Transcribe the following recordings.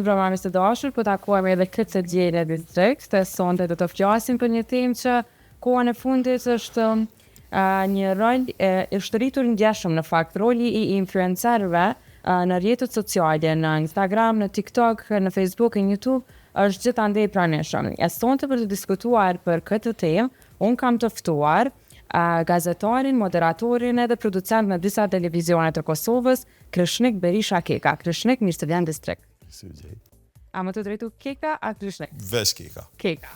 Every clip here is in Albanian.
programit të dashur, po takuam edhe këtë të djele distrikt, të sonte do të flasim për një temë që kohën e fundit është një rol është rritur ngjashëm në fakt, roli i influencerëve në rrjetet sociale, në Instagram, në TikTok, në Facebook, në YouTube, është gjithandej pranishëm. E sonte për të diskutuar për këtë temë, unë kam të ftuar gazetarin, moderatorin edhe producent në disa televizione të Kosovës, Krishnik Berisha Keka. Krishnik, mirë se vjen distrikt. A më të drejtu Keka a Krishnik? Vesh Keka. Keka.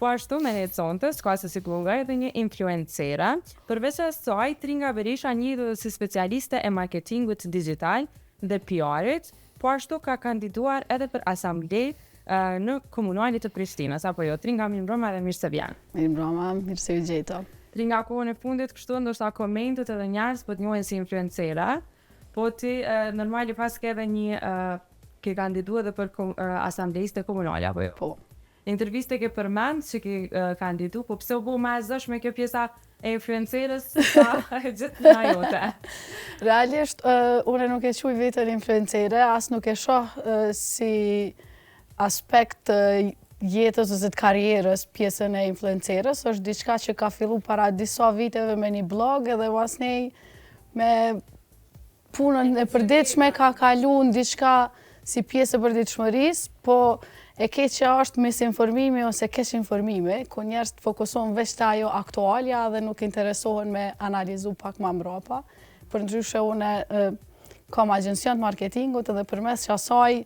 Po ashtu me ne sonte, s'ka se si klunga edhe një influencera, përveç asaj Tringa Berisha njihet si specialiste e marketingut digital dhe PR-it, po ashtu ka kandiduar edhe për asamblej në komunalit të Prishtinës, apo jo? Tringa, mirë mbrëma dhe mirë se vjen. Mirë mbrëma, mirë se u gjeta. Tringa, kohën e fundit kështu ndoshta komentet edhe njerëz po të njohin si influencera, po ti normali pas ke edhe një ke kandiduar edhe për asamblejiste komunale, apo jo? Po. Në interviste ke përmend që ke kandidu, po pse u bo më e zëshme kjo pjesa e influencerës sa gjithë nga jote? Realisht, unë nuk e quj vetën influencere, as nuk e shoh si aspekt jetës ose të karrierës pjesën e influencerës, është diçka që ka fillu para disa viteve me një blog edhe masnej me punën e përditshme ka kalu në diçka si pjesë e përditshmërisë, po e keqja është misinformimi ose keq informimi, ku njerëz të fokusohen veç te ajo aktualja dhe nuk interesohen me analizu pak më mbrapa. Përndryshe unë kam agjencion të marketingut edhe përmes asaj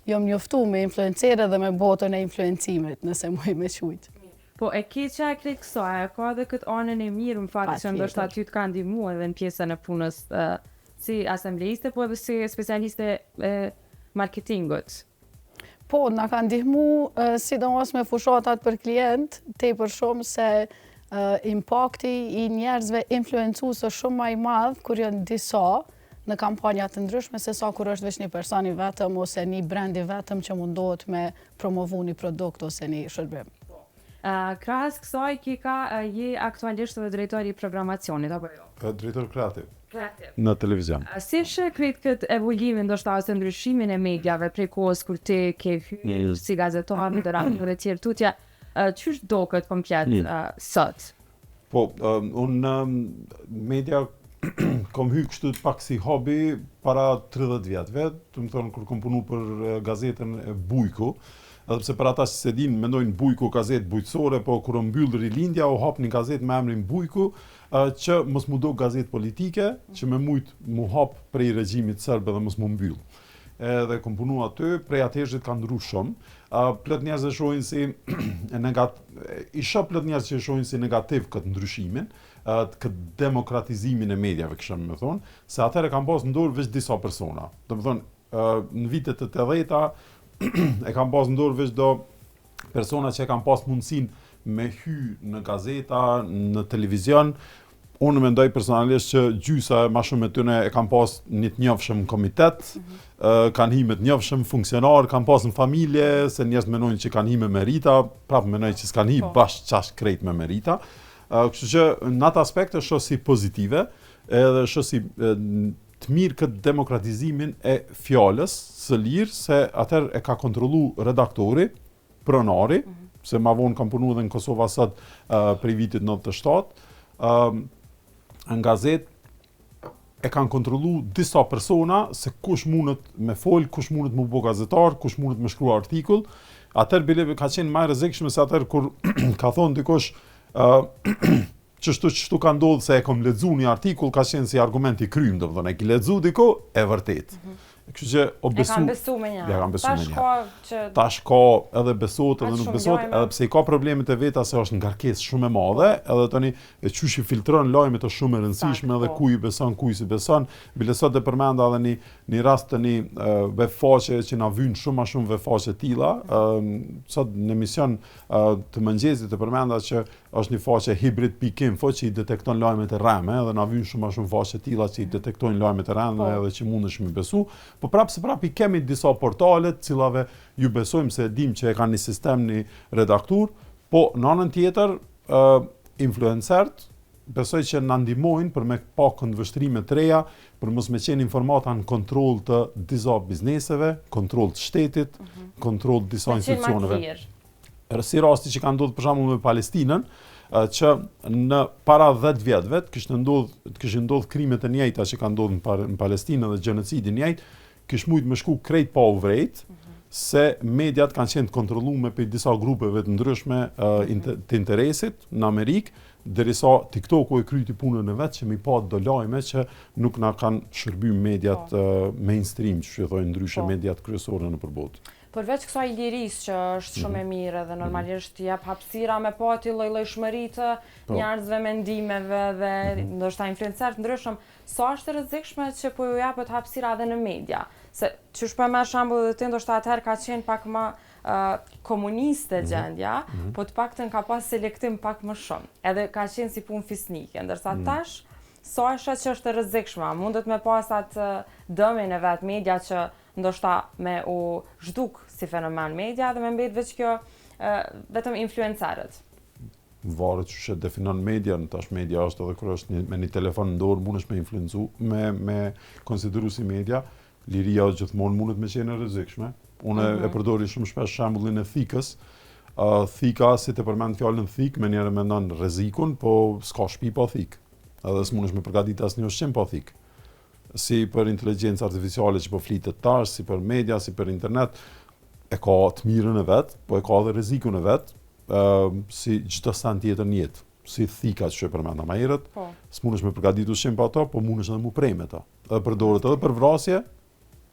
jom njoftu me influencere dhe me botën e influencimit, nëse muj me qujt. Po e keqja e krejt kësaj, ka dhe këtë anën e mirë, në fakt që ndoshta ty të ka ndihmuar edhe në pjesën e punës si asamblejiste, po edhe si specialiste marketingut. Po, na ka ndihmu, sidomos me fushatat për klient, tepër shumë se impakti i njerëzve influencues është shumë më i madh kur janë disa në kampanja të ndryshme se sa kur është veç një person i vetëm ose një brand i vetëm që mundohet me promovu një produkt ose një shërbim. Krahas kësaj je aktualisht edhe drejtori i programacionit, apo jo? Drejtor kreativ. Në televizion. Si shkret këtë evoluimin ndoshta ose ndryshimin e mediave prej kohës kur ti ke hyrë si gazetar, moderator e tjerë tutje, ç'është do këtë komplet sot? Po, unë media kom hyrë kështu pak si hobi para 30 vjetëve, të më thonë kur kom punu për gazetën Bujku, edhe pse për ata që se din mendojnë Bujku gazetë bujqësore, po kur mbyll Rilindja u hap një gazetë me emrin Bujku, që mos mu do gazetë politike, që me mujt mu hap prej regjimit serb edhe mos mu mbyll. Edhe kom punu aty, prej atëherët ka ndryshuar shumë. Plot njerëz e shohin si plot njerëz që e shohin si negativ këtë ndryshimin, këtë demokratizimin e mediave, kisha më thonë, se atëherë kanë pas në dorë veç disa persona. Do të thonë, në vitet e 80-ta e kanë pas në dorë veç do persona që e kanë pas mundësinë me hy në gazeta, në televizion. Unë mendoj personalisht që gjysa ma shumë e tyne e kanë pas një të njohshëm komitet, kanë hi me të njohshëm funksionar, kanë pas në familje, se njerëz menojnë që kanë hi me merita, prapë menojnë që s'kanë hi bashkë qash krejt me merita. Kështu që në atë aspekt është si pozitive, edhe është si të mirë këtë demokratizimin e fjalës së lirë, se atëherë e ka kontrollu redaktori, pronari, se ma vonë kam punu edhe në Kosova sot prej vitit 97, në gazet e kanë kontrollu disa persona se kush mundet me fol, kush mundet me bo gazetar, kush mundet me shkrua artikull. Atëherë bile ka qenë më e rrezikshme se atëherë kur ka thonë dikush çështu ka ndodhur se e kam lexuar një artikull, ka qenë si argument i krym, domethënë e ke lexuar diku e vërtet. Kështu që e kanë besu me një. Ja kanë besu me një. Tash ka edhe besohet edhe nuk besohet, edhe pse i ka problemet e veta se është ngarkesë shumë e madhe, edhe tani e çush i filtron lajmet është shumë e rëndësishme edhe ku i beson, ku i si beson. Bile sot e përmenda edhe një rast të një webfaqe që na vyn shumë më shumë webfaqe tilla. Sot në emision të mëngjesit e përmenda që është një faqe hybrid.info që i detekton lajmet e rreme, edhe na vyn shumë më shumë faqe tilla që i detektojnë lajmet e rreme edhe që mundesh me besu. Po prapë se prapë i kemi disa portale të cilave ju besojmë se dim që e kanë një sistem, një redaktur, po në anën tjetër influencert besoj që na ndihmojnë për me pa këndvështrime të reja, për mos me qenë informata në kontroll të disa bizneseve, kontroll të shtetit, kontroll të disa institucioneve. Si rasti që ka ndodhur për shembull me Palestinën, që në para 10 vjetëve kishin ndodhur krime të njëjta që kanë ndodhur në Palestinë dhe gjenocidi i njëjtë, kish mujt me shku krejt pa u vrejt, se mediat kanë qenë të kontrolluar për disa grupeve të ndryshme të interesit në Amerikë, derisa TikToku e kryti punën e vet që mi pa do lajme që nuk na kanë shërbyer mediat mainstream, që thonë ndryshe mediat kryesore nëpër botë. Përveç kësaj lirisë që është shumë e mirë dhe normalisht jep hapësira me pati lloj-llojshmëri të njerëzve, mendimeve dhe ndoshta influencerë të ndryshëm, sa është e rrezikshme që po ju japet hapësira edhe në media? Se çush po merr shembull edhe ti ndoshta atëherë ka qenë pak më komuniste gjendja, po të paktën ka pas selektim pak më shumë. Edhe ka qenë si punë fisnike, ndërsa tash sa që është e rrezikshme, mundet me pas atë dëmin e vet media që ndoshta me u zhduk si fenomen media dhe me mbet veç kjo vetëm influencerët. Varet që definon media, tash media është edhe kur është me një telefon në dorë mundesh me influencu, me konsideru si media, liria gjithmonë mundet me qenë e rrezikshme. Unë e përdori shumë shpesh shembullin e thikës. Thika, si të përmend fjalën thik, me njerë mendon rrezikun, po s'ka shtëpi pa thik. Edhe s'mundesh me përgatit asnjë ushqim pa thik. Si për inteligjencë artificiale që po flitet tash, si për media, si për internet, e ka të mirën e vet, po e ka edhe rrezikun e vet, si çdo sa tjetër në jetë. Si thika që e përmenda më herët, s'mundesh me përgatitur ushqim pa ato, po mundesh edhe mu prej me ta. Edhe përdoret edhe për vrasje,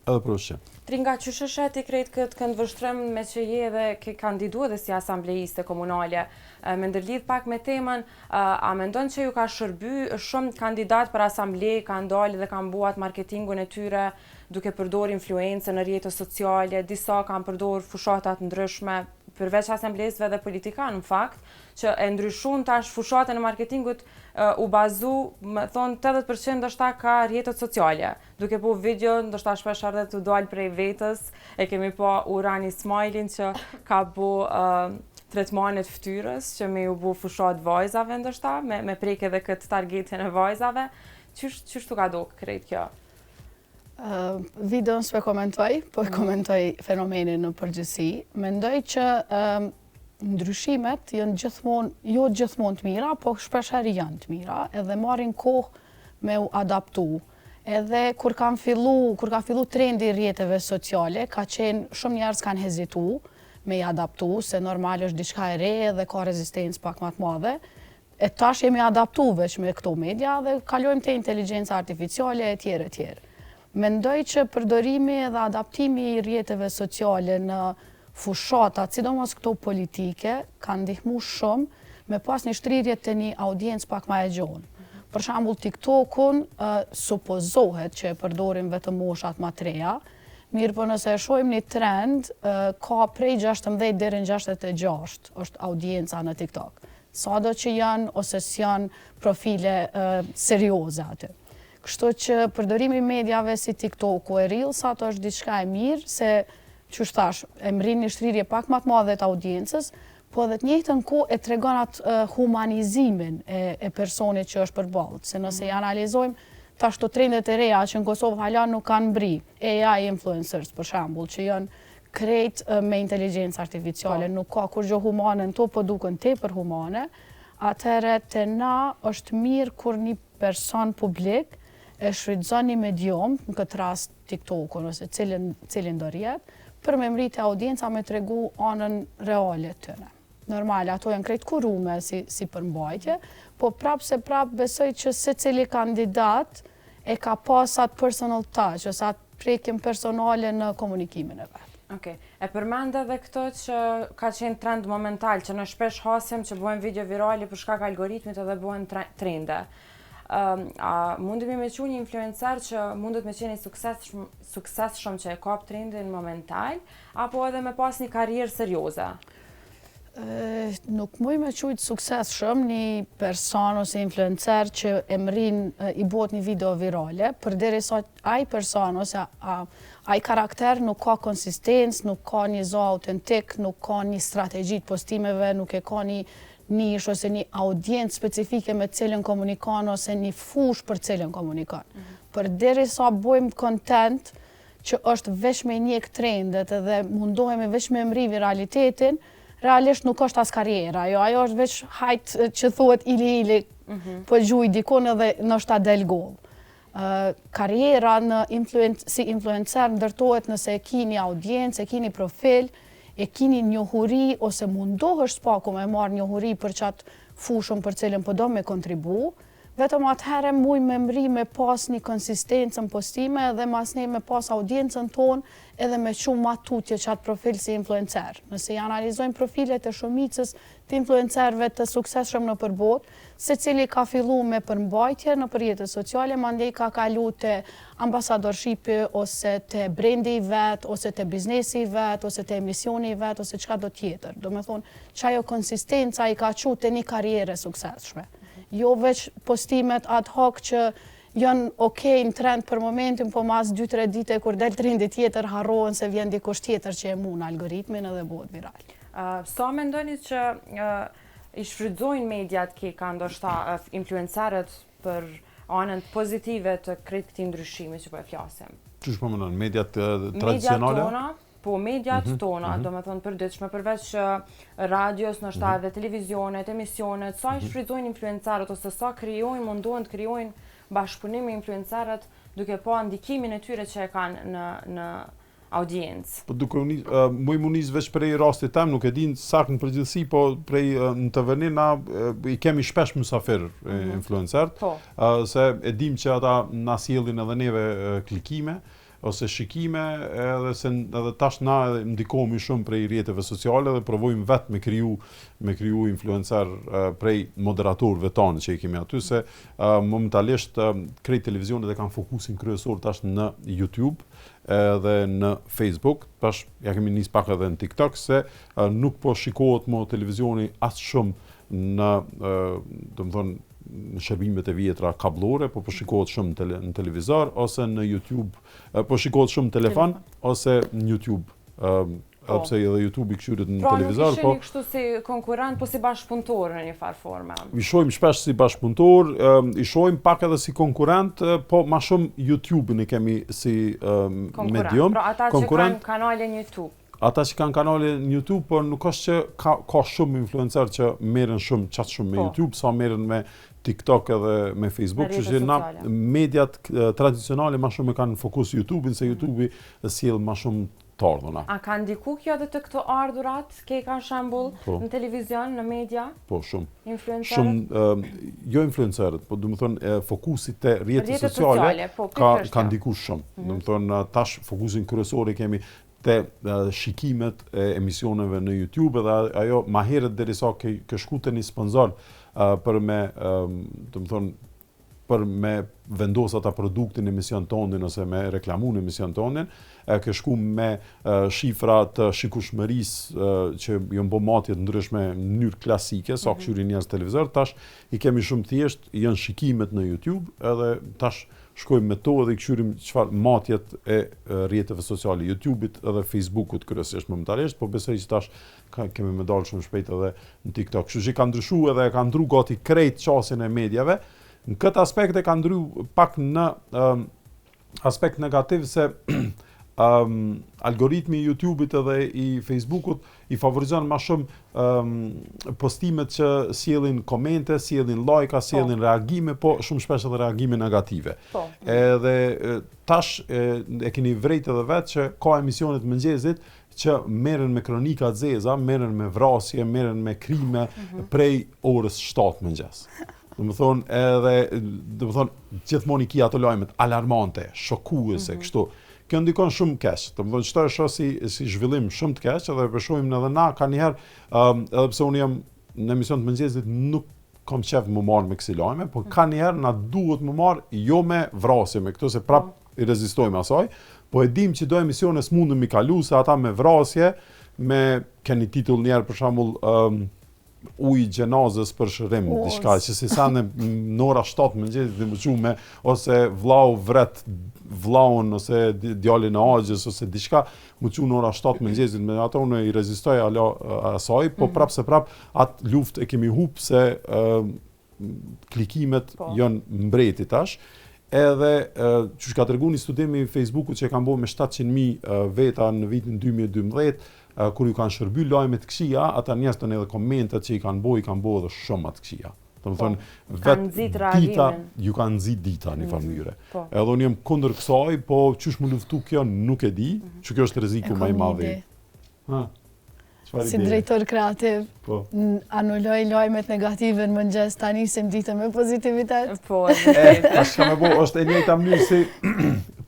edhe për ushqim. Tringa, qysh e shet i krejt këtë këndvështrim me që je dhe ke kandidu edhe si asambleiste komunale, me ndërlidh pak me temën, a mendon që ju ka shërby shumë kandidat për asamblej, kanë dalë dhe kanë buat marketingun e tyre duke përdor influencë në rrjete sociale, disa kanë përdor fushatat ndryshme, përveç asamblesve dhe politikanë në fakt, që e ndryshun tash fushatën e marketingut u bazu, me thonë 80% ndoshta ka rrjetet sociale, duke po video, ndoshta shpesh ardhe të dalë prej vetës, e kemi po Urani Smajlin që ka bu tretmanet fytyrës, që me ju bu fushat vajzave ndoshta, me prek edhe këtë targetin e vajzave. Qysh tu ka do krejt kjo? Videon s'pe komentoj, po e komentoj fenomenin në përgjithësi. Mendoj që ndryshimet janë jo gjithmonë të mira, po shpeshherë janë të mira, edhe marrin kohë me u adaptu. Edhe kur ka fillu trendi i rrjeteve sociale, ka qenë shumë njerëz kanë hezitu me i adaptu, se normal është diçka e re dhe ka rezistencë pak më të madhe. E tash jemi adaptu veç me këto media dhe kalojmë te inteligjenca artificiale e tjerë. Mendoj që përdorimi dhe adaptimi i rrjeteve sociale në fushatat, sidomos këto politike, kanë ndihmu shumë me pas një shtrirje të një audiencë pak ma e gjonë. Për shembull TikTokun supozohet që e përdorin vetëm moshat ma të reja, mirë po nëse e shohim një trend, ka prej 16 deri në 66 është audienca në TikTok. Sado që janë ose s'janë profile serioze aty. Kështu që përdorimi i mediave si TikToku e Reelsat është diçka e mirë, se që thash, e mrin një shtrirje pak më të madhe të audiencës, po edhe të njëjtën kohë e tregon atë humanizimin e personit që është përballë. Se nëse i analizojmë tash të trendet e reja që në Kosovë hala nuk kanë mbri, AI influencers për shembull, që janë krejt me inteligjencë artificiale, nuk ka kur gjë humane në to, po duken tepër humane, atëherë te na është mirë kur një person publik e shfrytëzon një medium, në këtë rast TikTokun ose cilin do rjet, për me mritë audienca me tregu anën reale të tyre. Normal, ato janë krejt kurume si përmbajtje, po prap besoj që secili kandidat e ka pas atë personal touch, ose atë prekjen personale në komunikimin e vetë. Okej. E përmend edhe këto që ka qenë trend momental, që në shpesh hasim që bëhen video virale për shkak algoritmit edhe bëhen trende. A mundemi me qenë një influencer që mundet me qenë suksesshëm që e kap trendin momental, apo edhe me pas një karrierë serioze? Nuk muj me qujtë suksesshëm një person ose influencer që e mrin i bot një video virale, përderisa ai person ose ai karakter nuk ka konsistencë, nuk ka një zo autentik, nuk ka një strategji të postimeve, nuk e ka një nish ose një audiencë specifike me cilën komunikon ose një fushë për cilën komunikon. Për derisa bojmë content që është veç me njek trendet dhe mundohemi veç me mri viralitetin, realisht nuk është as karriera, ajo është veç hajt që thuhet ili, po gjuj dikon edhe nështë del gol. Karriera si influencer ndërtohet nëse e ki një audiencë, e ki një profil, e ki një njohuri ose mundohesh s'paku me marrë njohuri për qatë fushën për cilën po do me kontribu, vetëm atëherë muj me mri me pas një konsistencë në postime edhe mas ne me pas audiencën tonë edhe me qumë matutje qatë profil si influencer. Nëse i analizojmë profilet e shumicës të influencerve të suksesshëm në përbot, se cili ka fillu me përmbajtje në përjetës sociale, mandej ka kalu të ambasadorshipi ose të brendi i vetë, ose të biznesi i vetë, ose të emisioni i vetë, ose qka do tjetër. Do me thonë, që ajo konsistenca i ka qu të një karriere suksesshme. Jo veç postimet ad hoc që janë okej në trend për momentin, po mas 2-3 dite kur del trendi tjetër harrohen se vjen dikush tjetër që e mun algoritmin edhe bëhet viral. Sa mendoni që i shfrytëzojnë mediat ka ndoshta influencerët për anën pozitive të krejt këtij ndryshimi që po e flasim? Çish po mendon, mediat tradicionale? Mediat tona, do me thonë përditshme, përveç radios, nështë edhe televizionet, emisionet, sa i shfrytëzojnë influencerët ose sa mundohen të krijojnë bashkëpunim me influencerët duke pa ndikimin e tyre që e kanë në audiencë. Po duke muj munis veç prej rastit tem, nuk e din saktë në përgjithësi, po prej në TVN na i kemi shpesh mysafir influencerët, se e dim që ata na sjellin edhe neve klikime ose shikime, edhe tash na ndikohemi shumë prej rrjeteve sociale dhe provojmë vetë me kriju influencer prej moderatorëve tanë që i kemi aty, se momentalisht krejt televizionet e kanë fokusin kryesor tash në YouTube edhe në Facebook, tash ja kemi nis pak edhe në TikTok, se nuk po shikohet mo televizioni as shumë në, domethënë, në shërbimet e vjetra kablore, po shikohet shumë në televizor, ose në YouTube, po shikohet shumë në telefon, ose në YouTube. Pse edhe YouTube i këshyret në televizor. Pra nuk isheni kështu si konkurrent, po si bashkëpunëtor në një farë forme? I shohim shpesh si bashkëpunëtor, i shohim pak edhe si konkurrent, po ma shumë YouTube-in i kemi si medium. Pra ata që kanë kanalin YouTube? Ata që kanë kanale në YouTube, por nuk është që ka shumë influencer që merren shumë me YouTube, sa merren me TikTok edhe me Facebook, që që na mediat tradicionale ma shumë e kanë fokus YouTube-in, se YouTube-i sjell ma shumë të ardhuna. A ka ndiku kjo edhe të këto ardhurat, ke ka shembull në televizion, në media? Po, shumë. Influencerët? Shumë, jo influencerët, po du më thonë fokusit të rrjetet sociale ka ndiku shumë. Du më thonë, tash fokusin kryesor kemi te shikimet e emisioneve në YouTube, edhe ajo ma herët derisa ke shku të një sponsor për me, të më thonë, për me vendos ata produktin emision tonin ose me reklamu në emision tonin, ke shku me shifra të shikueshmërisë që jënë bo matjet ndryshme në mënyrë klasike, sa këshyri njerëz televizor, tash i kemi shumë thjesht, janë shikimet në YouTube, edhe tash shkojmë me to edhe i këshyrim çfarë matjet e rrjeteve sociale, YouTube-it edhe Facebook-ut kryesisht momentalisht, po besoj që tash kemi me dalë shumë shpejt edhe në TikTok. Kështu që ka ndryshu edhe ka ndru gati krejt qasin e medjave. Në këtë aspekt e ka ndru pak në aspekt negativ, se algoritmi i YouTube-it edhe i Facebook-ut i favorizon ma shumë postimet që sjellin komente, sjellin lajka, sjellin reagime, po shumë shpesh edhe reagime negative. Edhe tash e keni vrejt edhe vetë që ka emisionet mëngjesit që merren me kronika të zeza, merren me vrasje, merren me krime prej orës 7 mëngjes. Do më thonë, gjithmonë i ki ato lajmet alarmante, shokuese, kështu. Kjo ndikon shumë keq. Do më thonë, qëto e shoh si zhvillim shumë të keq, edhe përshohim edhe na, ka njëherë, edhe pse unë jam në emision të mëngjesit, nuk kam qef më marrë me kësi lajme, po ka njëherë na duhet më marrë jo me vrasje, me këto se prap i rezistojmë asaj, po e dim që do emisione s'mundëm i kalu, se ata me vrasje, me keni titull njerë për shembull ujë gjenazës për shërim, diçka që si sa në ora 7 mëngjesit dhe më qume, ose vllau vret vlaun, ose djalin e Axhës, ose diçka, më qunë ora 7 mëngjesit, me ato unë i rezistoj asaj, po prap se prap atë luftë e kemi hup se klikimet janë mbreti tash. Edhe që ka tërgu një studimi Facebooku që e kam bo me 700.000 veta në vitin 2012, kur ju kanë shërby lajmet këqija, ata njerëz të edhe komentet që i kanë bo edhe shumë atë këqija. Do të thonë, vetë dita, ju kanë nxit dita në farë mënyre. Edhe unë jam kundër kësaj, po çish më luftu kjo nuk e di, që kjo është rreziku më i madh. Si drejtor kreativ, anulloj lajmet negative në mëngjes, ta nisim ditën me pozitivitet? Po, Ashtë me bo, është e njëjta mënyrë si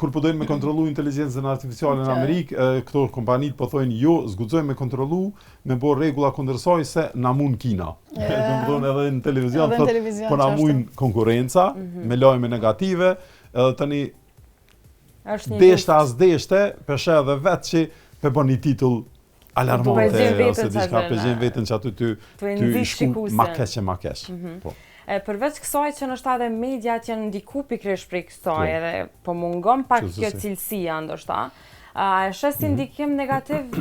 kur po dojnë me kontrollu inteligencën artificiale në Amerikë, këto kompanit po thojnë jo, zguxojmë me kontrollu, me bo regula kundër saj se na mun Kina. Do më thonë edhe në televizion, po na mun konkurenca, me lajme negative, edhe tani deshte as deshte, peshe edhe vetë që pe bo një titull alarmante, ose diçka përzgjen vetën që aty ty shku ma keq. Përveç kësaj që nështë edhe mediat janë ndiku pikërisht prej kësaj, edhe po mungon pak kjo cilësia ndoshta. E shes si ndikim negativ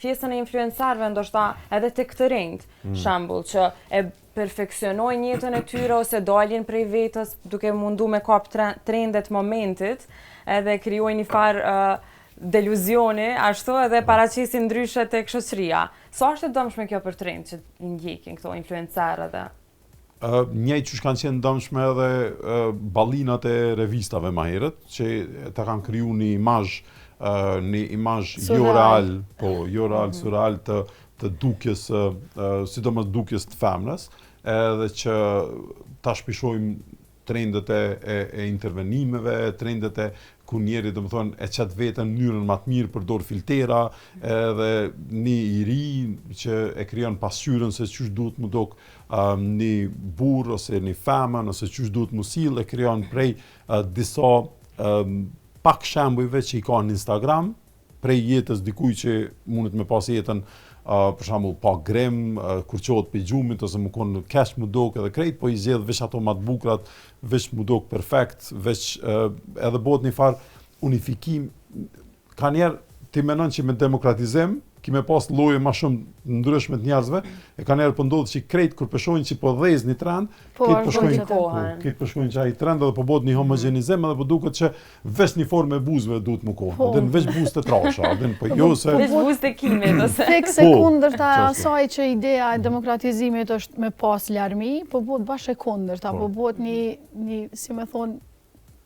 pjesën e influencerëve ndoshta edhe tek të rinjt, shembull që e perfeksionojnë jetën e tyre ose dalin prej vetës duke mundu me kap trendet momentit, edhe krijojnë një farë deluzioni, ashtu edhe paraqesin ndryshe tek shoqëria. Sa është e dëmshme kjo për trend që ndjekin këto influencerë edhe? Njëjtë që kanë qenë dëmshme edhe ballinat e revistave më herët, që ta kanë kriju një imazh jo real, surreal të dukjes, sidomos dukjes të femrës, edhe që ta shpishojmë trendet e intervenimeve, trendet e ku njeri do më thonë e qatë vetën në mënyrën më të mirë përdor filtera, edhe një i ri që e krijon pasqyrën se ç'është duhet më dok një burr ose një femën ose ç'është duhet më sill, e krijon prej disa pak shembujve që i ka në Instagram, prej jetës dikujt që mundet me pas jetën për shembull pa grem, kur qohet pe gjumit ose më kon keq më dok edhe krejt, po i zgjedh veç ato më të bukrat, veç më dok perfekt, veç edhe bëhet një farë unifikim. Ka njerë ti menon që me demokratizim, kime pas lloje më shumë ndryshme të njerëzve, e ka njerë po ndodh që krejt kur peshojnë që po dhez një trend, këtë peshojnë që ai trend edhe po bëhet një homogenizim edhe po duket që veç një formë e buzëve duhet më kohë, dhe në veç buzë të trasha, dhe në po jo se... Veç buzë të kimit, ose... Fikse kundërta asaj që ideja e demokratizimit është me pas larmi, po bëhet bashkë e kundërta, po bëhet një, si me thonë,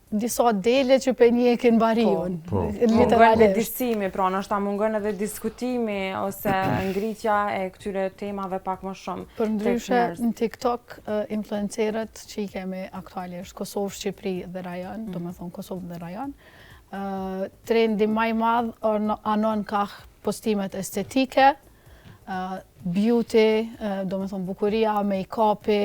disa dele që për një e kënë barion. Mungon dhe disimi, pra nështë mungon edhe diskutimi ose ngritja e këtyre temave pak më shumë. Për ndryshe, në TikTok, influencerët që i kemi aktualisht, Kosovë, Shqipëri dhe Rajon, do me thonë Kosovë dhe Rajon, trendi maj madh anon ka postimet estetike, beauty, do me thonë bukuria, make-upi,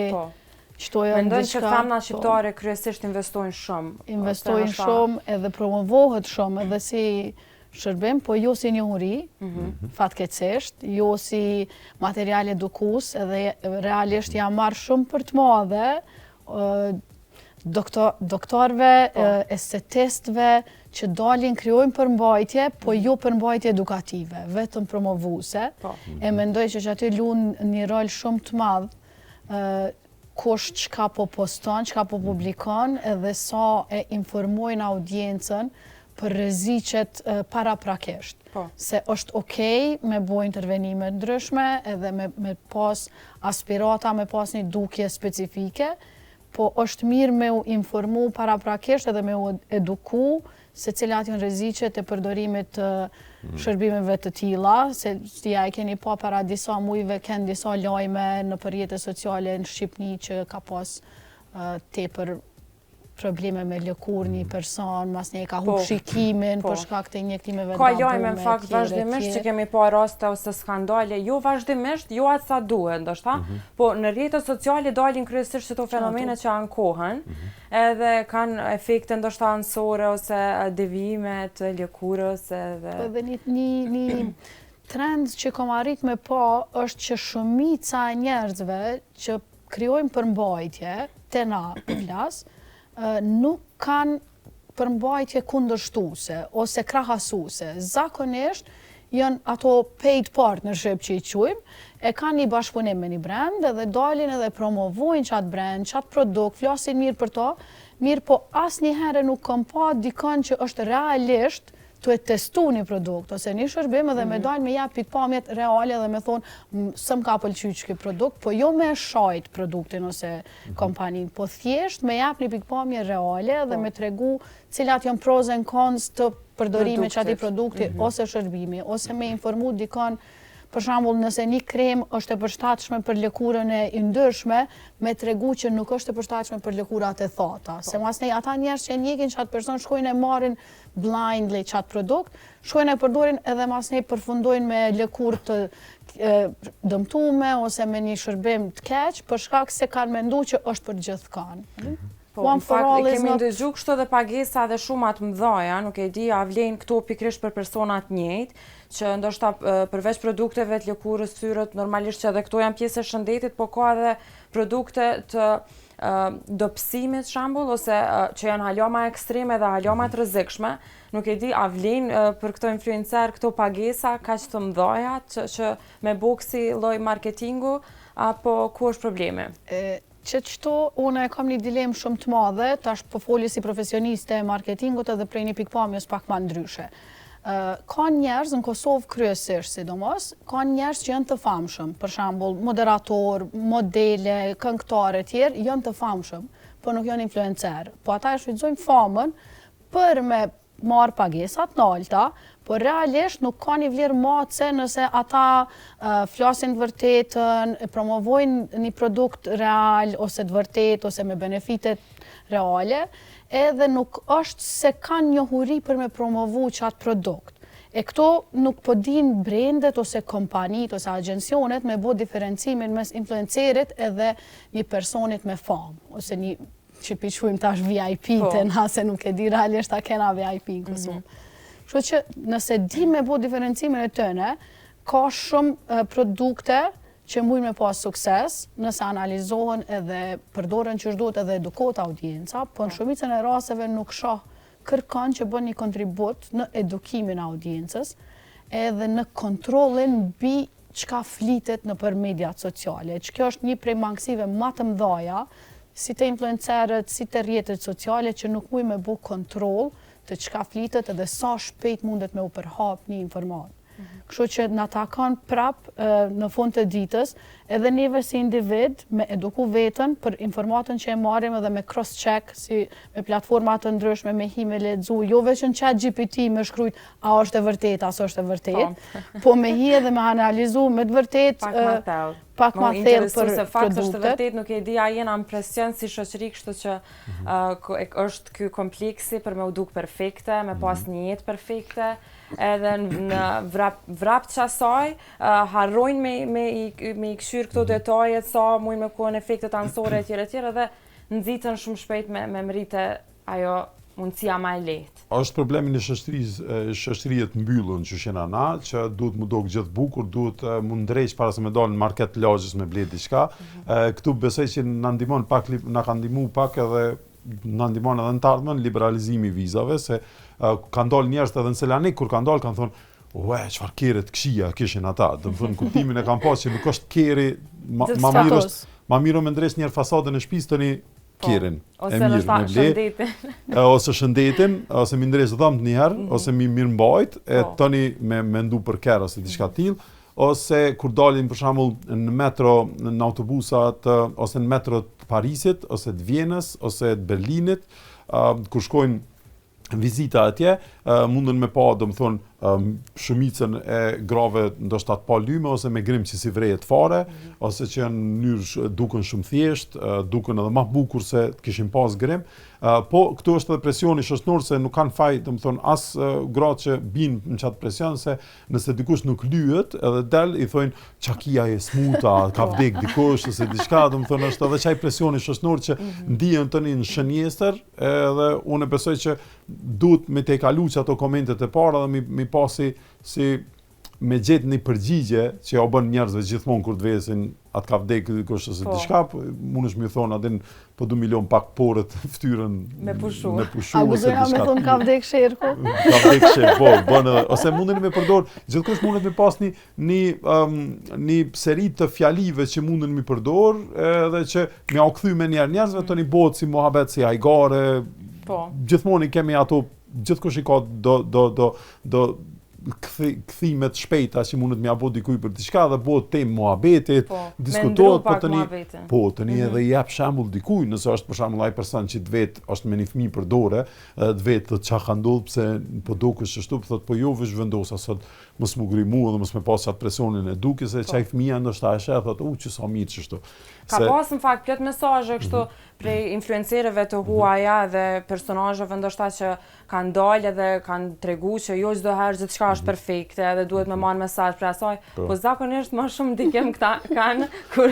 mendojnë që femna shqiptare kryesisht investojnë shumë. Investojnë shumë edhe promovohet shumë edhe si shërbim, po jo si njohuri, fatkeqësisht, jo si material edukus, edhe realisht jam marrë shumë për të madhe, doktorëve, estetistëve, që dalin krijojnë përmbajtje, po jo përmbajtje edukative, vetëm promovuese. E mendoj që aty luan një rol shumë të madh kush çka po poston, çka po publikon, edhe sa e informojnë audiencën për rreziqet paraprakisht. Se është okej me bo intervenime ndryshme, edhe me pas aspirata, me pas një dukje specifike, po është mirë me u informu paraprakisht edhe me u eduku se cilat janë rreziqet e përdorimit të shërbimeve të tilla, se ja e keni pa para disa mujve, kanë disa lajme në rrjetet sociale në Shqipni që ka pas tepër probleme me lëkur një person, mas një ka hup shikimin për shkak të injektimeve ka lajme në fakt vazhdimisht që kemi pa raste ose skandale, jo vazhdimisht, jo atë sa duhet, ndoshta, po në rrjetet sociale dalin kryesisht këto fenomene që ankohen, edhe kanë efekte ndoshta anësore ose devijime të lëkurës edhe... Po edhe një trend që kom arrit me pa është që shumica e njerëzve që krijojnë përmbajtje, te na flas, nuk kanë përmbajtje kundërshtuese ose krahasuese. Zakonisht janë ato paid partnership që i quajmë, e kanë një bashkëpunim me një brand edhe dalin edhe promovojnë qatë brand, qatë produkt, flasin mirë për to, mirë po asnjëherë nuk kam pa dikon që është realisht të e testu një produkt, ose një shërbim edhe me dalë me jap pikpamjet reale dhe me thonë sëm ka pëlqyer ky produkt, po jo me shajt produktin ose kompanin, po thjesht me jap një pikpamje reale dhe me tregu cilat janë pros and cons të përdorimit që ati produkti ose shërbimi, ose me informu dikon. Për shembull, nëse një krem është e përshtatshme për lëkurën e yndyrshme, me tregu që nuk është e përshtatshme për lëkurat e thata. Se masnej ata njerëz që njekin qatë person shkojnë e marrin blindly qatë produkt, shkojnë e përdorin edhe masnej përfundojnë me lëkurë të dëmtume ose me një shërbim të keq, për shkak se kanë menduar që është për gjithëkan. Po, në fakt, kemi ndëgju kështu dhe pagesa dhe shumat mëdhaja, nuk e di, a vlen këto pikrisht për personat njëjtë, që ndoshta përveç produkteve të lëkurës, syrët, normalisht që edhe këto janë pjesë e shëndetit, po ka edhe produkte të dobësimit shembull, ose që janë haloma ekstreme dhe haloma të rrezikshme. Nuk e di, a vlen për këto influencer këto pagesa kaq të mëdhaja që me boksi lloj marketingu, apo ku është problemi? Që qëto, unë kam një dilemë shumë të madhe, tash po foli si profesioniste e marketingut edhe prej një pikpamjes pak ma ndryshe. Ka njerëz në Kosovë kryesisht sidomos, ka njerëz që janë të famshëm, për shembull moderator, modele, këngëtarë e tjerë janë të famshëm, po nuk janë influencer. Po ata e shfrytëzojnë famën për me marrë pagesat në alta, por realisht nuk ka një vlerë matëse nëse ata flasin të vërtetën, promovojnë një produkt real, ose të vërtet, ose me benefitet reale, edhe nuk është se kanë njohuri për me promovu qatë produkt. E këto nuk po din brendet ose kompanit ose agjensionet me bo diferencimin mes influencerit edhe një personit me famë, ose një që piquim tash VIP të na, se nuk e di realisht ta kena VIP në Kosovë. Kështu që nëse di me bo diferencimin e tëne, ka shumë produkte që mujnë me pas sukses, nëse analizohen edhe përdoren që duhet edhe edukohet audienca, po në shumicën e rasteve nuk shoh kërkon që bën një kontribut në edukimin e audiencës, edhe në kontrollin mbi çka flitet nëpër mediat sociale. Që kjo është një prej mangësive më të mëdha, si të influencerët, si të rrjetet sociale që nuk mujnë me bu kontroll të çka flitet edhe sa shpejt mundet me u përhap një informatë. Kështu që na takon prap në fund të ditës, edhe neve si individ me eduku veten për informatën që e marrim edhe me cross check, si me platforma të ndryshme, me hi me lexu, jo vetëm ChatGPT me shkruajt a është e vërtetë, as është e vërtetë, po me hi edhe me analizu me të vërtetë pak ma thellë për se fakt është produktet. vërtet, nuk e di a jena në presion si shoqëri, kështu që është ky kompleksi për me u duk perfekte, me pas një jetë perfekte, edhe në vrap qasaj, harrojnë me i këshyr këto detajet, sa mujnë me kohën efektet ansore e tjere, dhe nëzitën shumë shpejt me mrite ajo mundësia ma e lehtë. Është problemi në shoqërijet mbyllur që shena na, që duhet mu dok gjithë bukur, duhet mu ndrejsh para se me dalë në market lagjës me ble diçka. Këtu besoj që na ndihmon pak, na ka ndihmu pak edhe na ndihmon edhe në të ardhmen liberalizimi i vizave, se kanë dalë njerëz edhe në Selanik kur kanë dalë kanë thonë ue, çfarë kere të këqija kishin ata. Do të thonë kuptimin e kanë pas që nuk është keri, ma mirë me ndresh njerë fasadën e shtëpisë tani kerin. Ose në shëndetin. Ose shëndetin, ose mi ndresh dhëmt njëherë, ose mi mirë mbajt, e tani me ndu për kerë ose diçka tillë, ose kur dalin për shembull në metro, në autobusat, ose në metro të Parisit, ose të Vjenës, ose të Berlinit, kur shkojnë vizita atje, mundën me pa, do më thonë, shumicën e grave ndoshta të pa lyme, ose me grim që si vrejet fare, ose që janë mënyrë duken shumë thjesht, duken edhe ma bukur se të kishin pas grim, po këtu është edhe presioni shoqëror se nuk kanë faj, do më thonë, as gratë që binë në qatë presion, se nëse dikush nuk lyhet, edhe del, i thonë, qakia e smuta, ka vdek dikush, ose diçka, do më thonë, është edhe qaj presioni shoqëror që ndihen tani në shënjestër, edhe unë besoj që duhet me te kalu që ato komentet e para dhe mi pasi si me gjetë një përgjigje që ja u bën njerëzve gjithmonë kur të vesin atë ka vdekë dikush ose diçka, mundesh më thonë atë po 2 milion pak porët fytyrën me pushu. A guzojna me thonë ka vdekë sherku? Ka vdekë sherku, bën edhe ose mundeni me përdor, gjithkush mundet me pas një seri të fjalive që munden mi përdor, edhe që m'ja u kthy me njerëzve tani bëhet si mohabet, si hajgare. Gjithmonë i kemi ato, gjithkush i ka do kthimet shpejta që mundet m'ja bë dikuj për diçka dhe bëhet temë muhabetit, diskutohet tani edhe jep shembull dikuj, nëse është për shembull ai person që vet është me një fëmijë për dorë, vet çka ka ndodhur pse po dukesh ashtu, thotë po jo vesh vendosa sot mos më grimu dhe mos më pas atë presionin e dukjes se çaj fëmia ndoshta e sheh thotë që sa mirë çështu. Ka pas në fakt plot mesazhe kështu prej influencerëve të huaja dhe personazheve ndoshta që kanë dalë dhe kanë treguar që jo çdo herë gjithçka është perfekte dhe duhet me marrë mesazh për asaj, po zakonisht më shumë ndikim këta kanë kur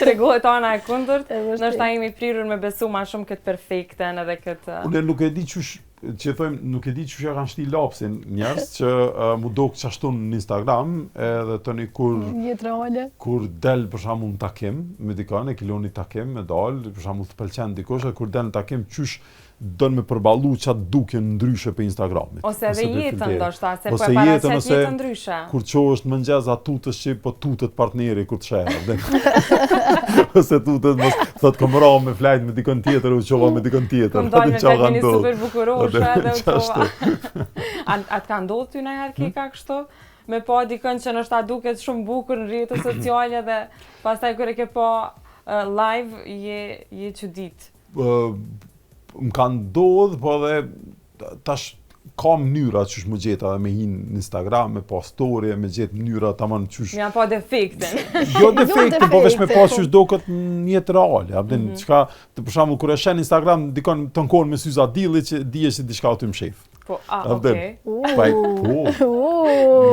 tregohet ana e kundërt, ndoshta jemi prirur me besu më shumë këtë perfekten edhe këtë. Unë nuk e di që thojmë, nuk e di që kanë shti lapsin njerëz që mu do qashtu në Instagram edhe tani kur del për shembull në takim me dikon e kiloni takim me dal, për shembull të pëlqen dikush kur del në takim qysh don me përballu çat duken ndryshe pe Instagramit. Ose edhe jetën ndoshta, se po e paraqet jetën ndryshe. Kur çohesh në mëngjes tutesh që po tutet partneri kur të sheh. Ose tutet mos thot kom ra me flajt me dikon tjetër u çova me dikon tjetër. Atë çka kanë super bukuroshe edhe u çova. Atë ka ndodhur ty ndonjëherë ke ka kështu? Me pa dikon që ndoshta duket shumë bukur në rrjetet sociale dhe pastaj kur e ke pa live je çudit. Më ka ndodhur, po edhe tash ka mënyra qysh më gjeta dhe me hin në Instagram, me pa story, me gjetë mënyra tamam qysh. Ja pa defektin. Jo defektin, po vesh me pa qysh do këtë në jetë reale. Çka, për shembull kur e shen Instagram dikon të nkohen me syza dilli që dihesh se diçka aty më shef. Po, okay. Më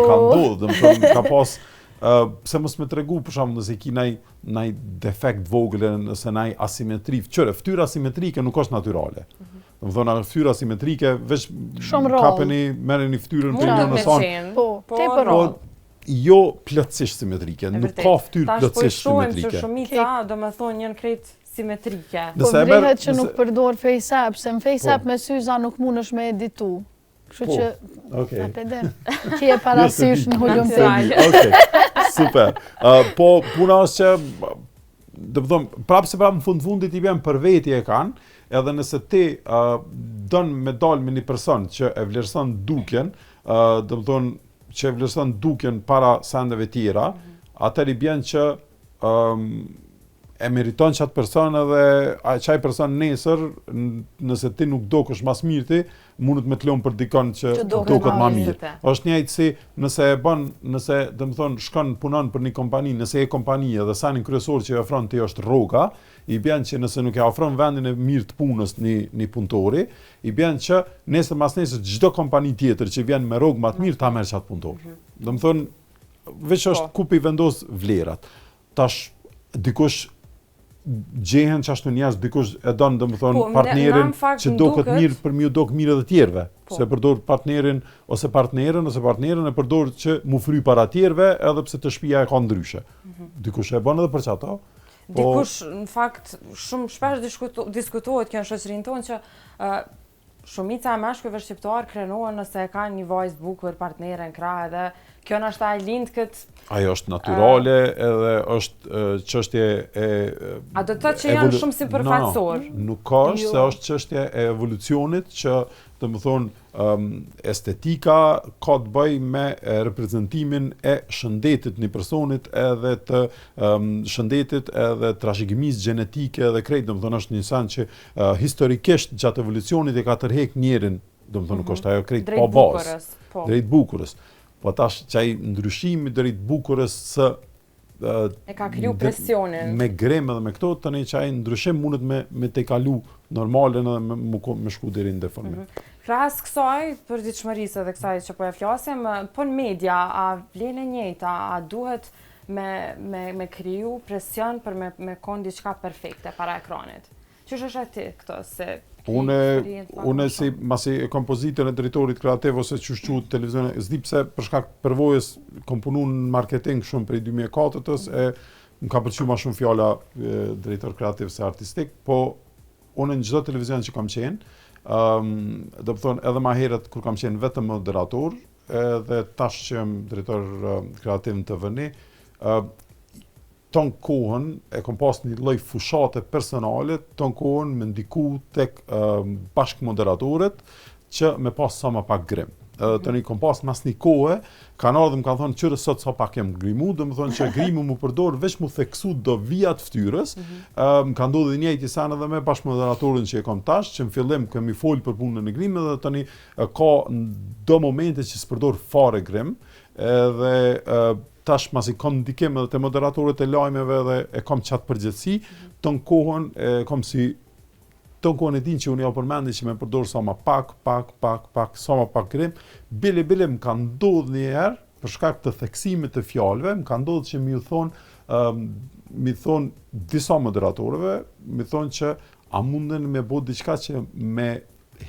ka ndodhur, domethënë ka pas pse mos më tregu për shembull nëse ki ndaj defekt vogël nëse ndaj asimetri, qëre fytyra asimetrike nuk është natyrale. Domethënë fytyra asimetrike veç kapeni merreni fytyrën për një nëson. Po, tepër rrallë. Jo plotësisht simetrike, nuk ka fytyrë plotësisht simetrike. Tash po shumica domethënë janë krejt simetrike. Po vrihet që nuk përdor FaceApp, se në FaceApp me syza nuk mundesh me editu. Kështu që ti e parasysh në hulum të Okej, super. Po puna është që, domethënë, prapë në fundit i vjen për veti e kanë, edhe nëse ti don me dal me një person që e vlerëson dukjen, domethënë që e vlerëson dukjen para sendeve tjera, atëherë i bjen që e meriton qatë person edhe qaj person nesër, nëse ti nuk dokesh mas mirë ti, mundet me të lëmë për dikon që doket ma mirë. Është njëjtë si nëse e bën, nëse domethënë shkon punon për një kompani, nëse e kompani dhe sanin kryesor që i ofron ti është rroga, i bjen që nëse nuk e ofron vendin e mirë të punës një punëtori, i bjen që nesër mas nesër çdo kompani tjetër që vjen me rrogë më të mirë ta merr çat punëtor. Domethënë veç është ku pi vendos vlerat. Tash dikush gjehen qashtu njerëz dikush e don domethënë partnerin që duket mirë për më duk mirë edhe tjerëve. Se përdor partnerin ose partnerën e përdor që mu fry para tjerëve edhe pse të shtëpia e ka ndryshe. Dikush e bën edhe për çato. Dikush në fakt shumë shpesh diskutohet kjo në shoqërinë tonë që shumica e mashkujve shqiptar krenohen nëse e kanë një vajzë të bukur partneren krah edhe kjo ndoshta e lind këtë. Ajo është natyrale edhe është çështje e A do të thotë që janë shumë sipërfaqësor? Nuk ka, se është çështje e evolucionit që domethënë estetika ka të bëjë me reprezentimin e shëndetit një personit edhe të shëndetit edhe trashëgimisë gjenetike edhe krejt, domethënë është një sen që historikisht gjatë evolucionit e ka tërheq njerin, domethënë nuk është ajo krejt pa bazë. Drejt bukurës. Po tash çaj ndryshimi drejt bukurës së e ka kriju presionin. Me gremë dhe me këto, tani çaj ndryshim mundet me te kalu normalen edhe me shku deri në deformim. Krahas kësaj, përditshmërisë edhe kësaj që po e flasim, po në media, a vlen e njëjta, a duhet me kriju presion për me kon diçka perfekte para ekranit? Qysh është aty këto, se Unë si masi e kompozitën e drejtorit kreativ ose çuçu televizion, s'di pse për shkak të përvojës kom punu në marketing shumë prej 2004-s e më ka pëlqyer më shumë fjala drejtor kreativ se artistik, po unë në çdo televizion që kam qenë, do të thonë edhe më herët kur kam qenë vetëm moderator, edhe tash që jam drejtor kreativ në TVN, ton kohën e kom pas një lloj fushate personale, ton kohën me ndiku tek bashkëmoderatorët që me pas sa më pak grim. Tani kom pas mas një kohë, kanë ardhur më kanë thonë qyre sot sa pak jem grimu, do më thonë që grimu mu përdor veç mu theksu do vijat ftyrës, më kanë ndodhur njëjtë san edhe me bashkëmoderatorin që e kam tash, që në fillim kemi fol për punën e grimit dhe tani ka do momente që s'përdor fare grim, edhe tash masi kam ndikim edhe te moderatorët e lajmeve dhe e kam qatë përgjithësi, ton kohën ton kohën e din që unë ja përmendi që me përdor sa ma pak, sa ma pak grim, bile më ka ndodhur një herë, për shkak të theksimit të fjalëve, më ka ndodhur që mi thon disa moderatorëve, mi thon që a munden me bë diçka që me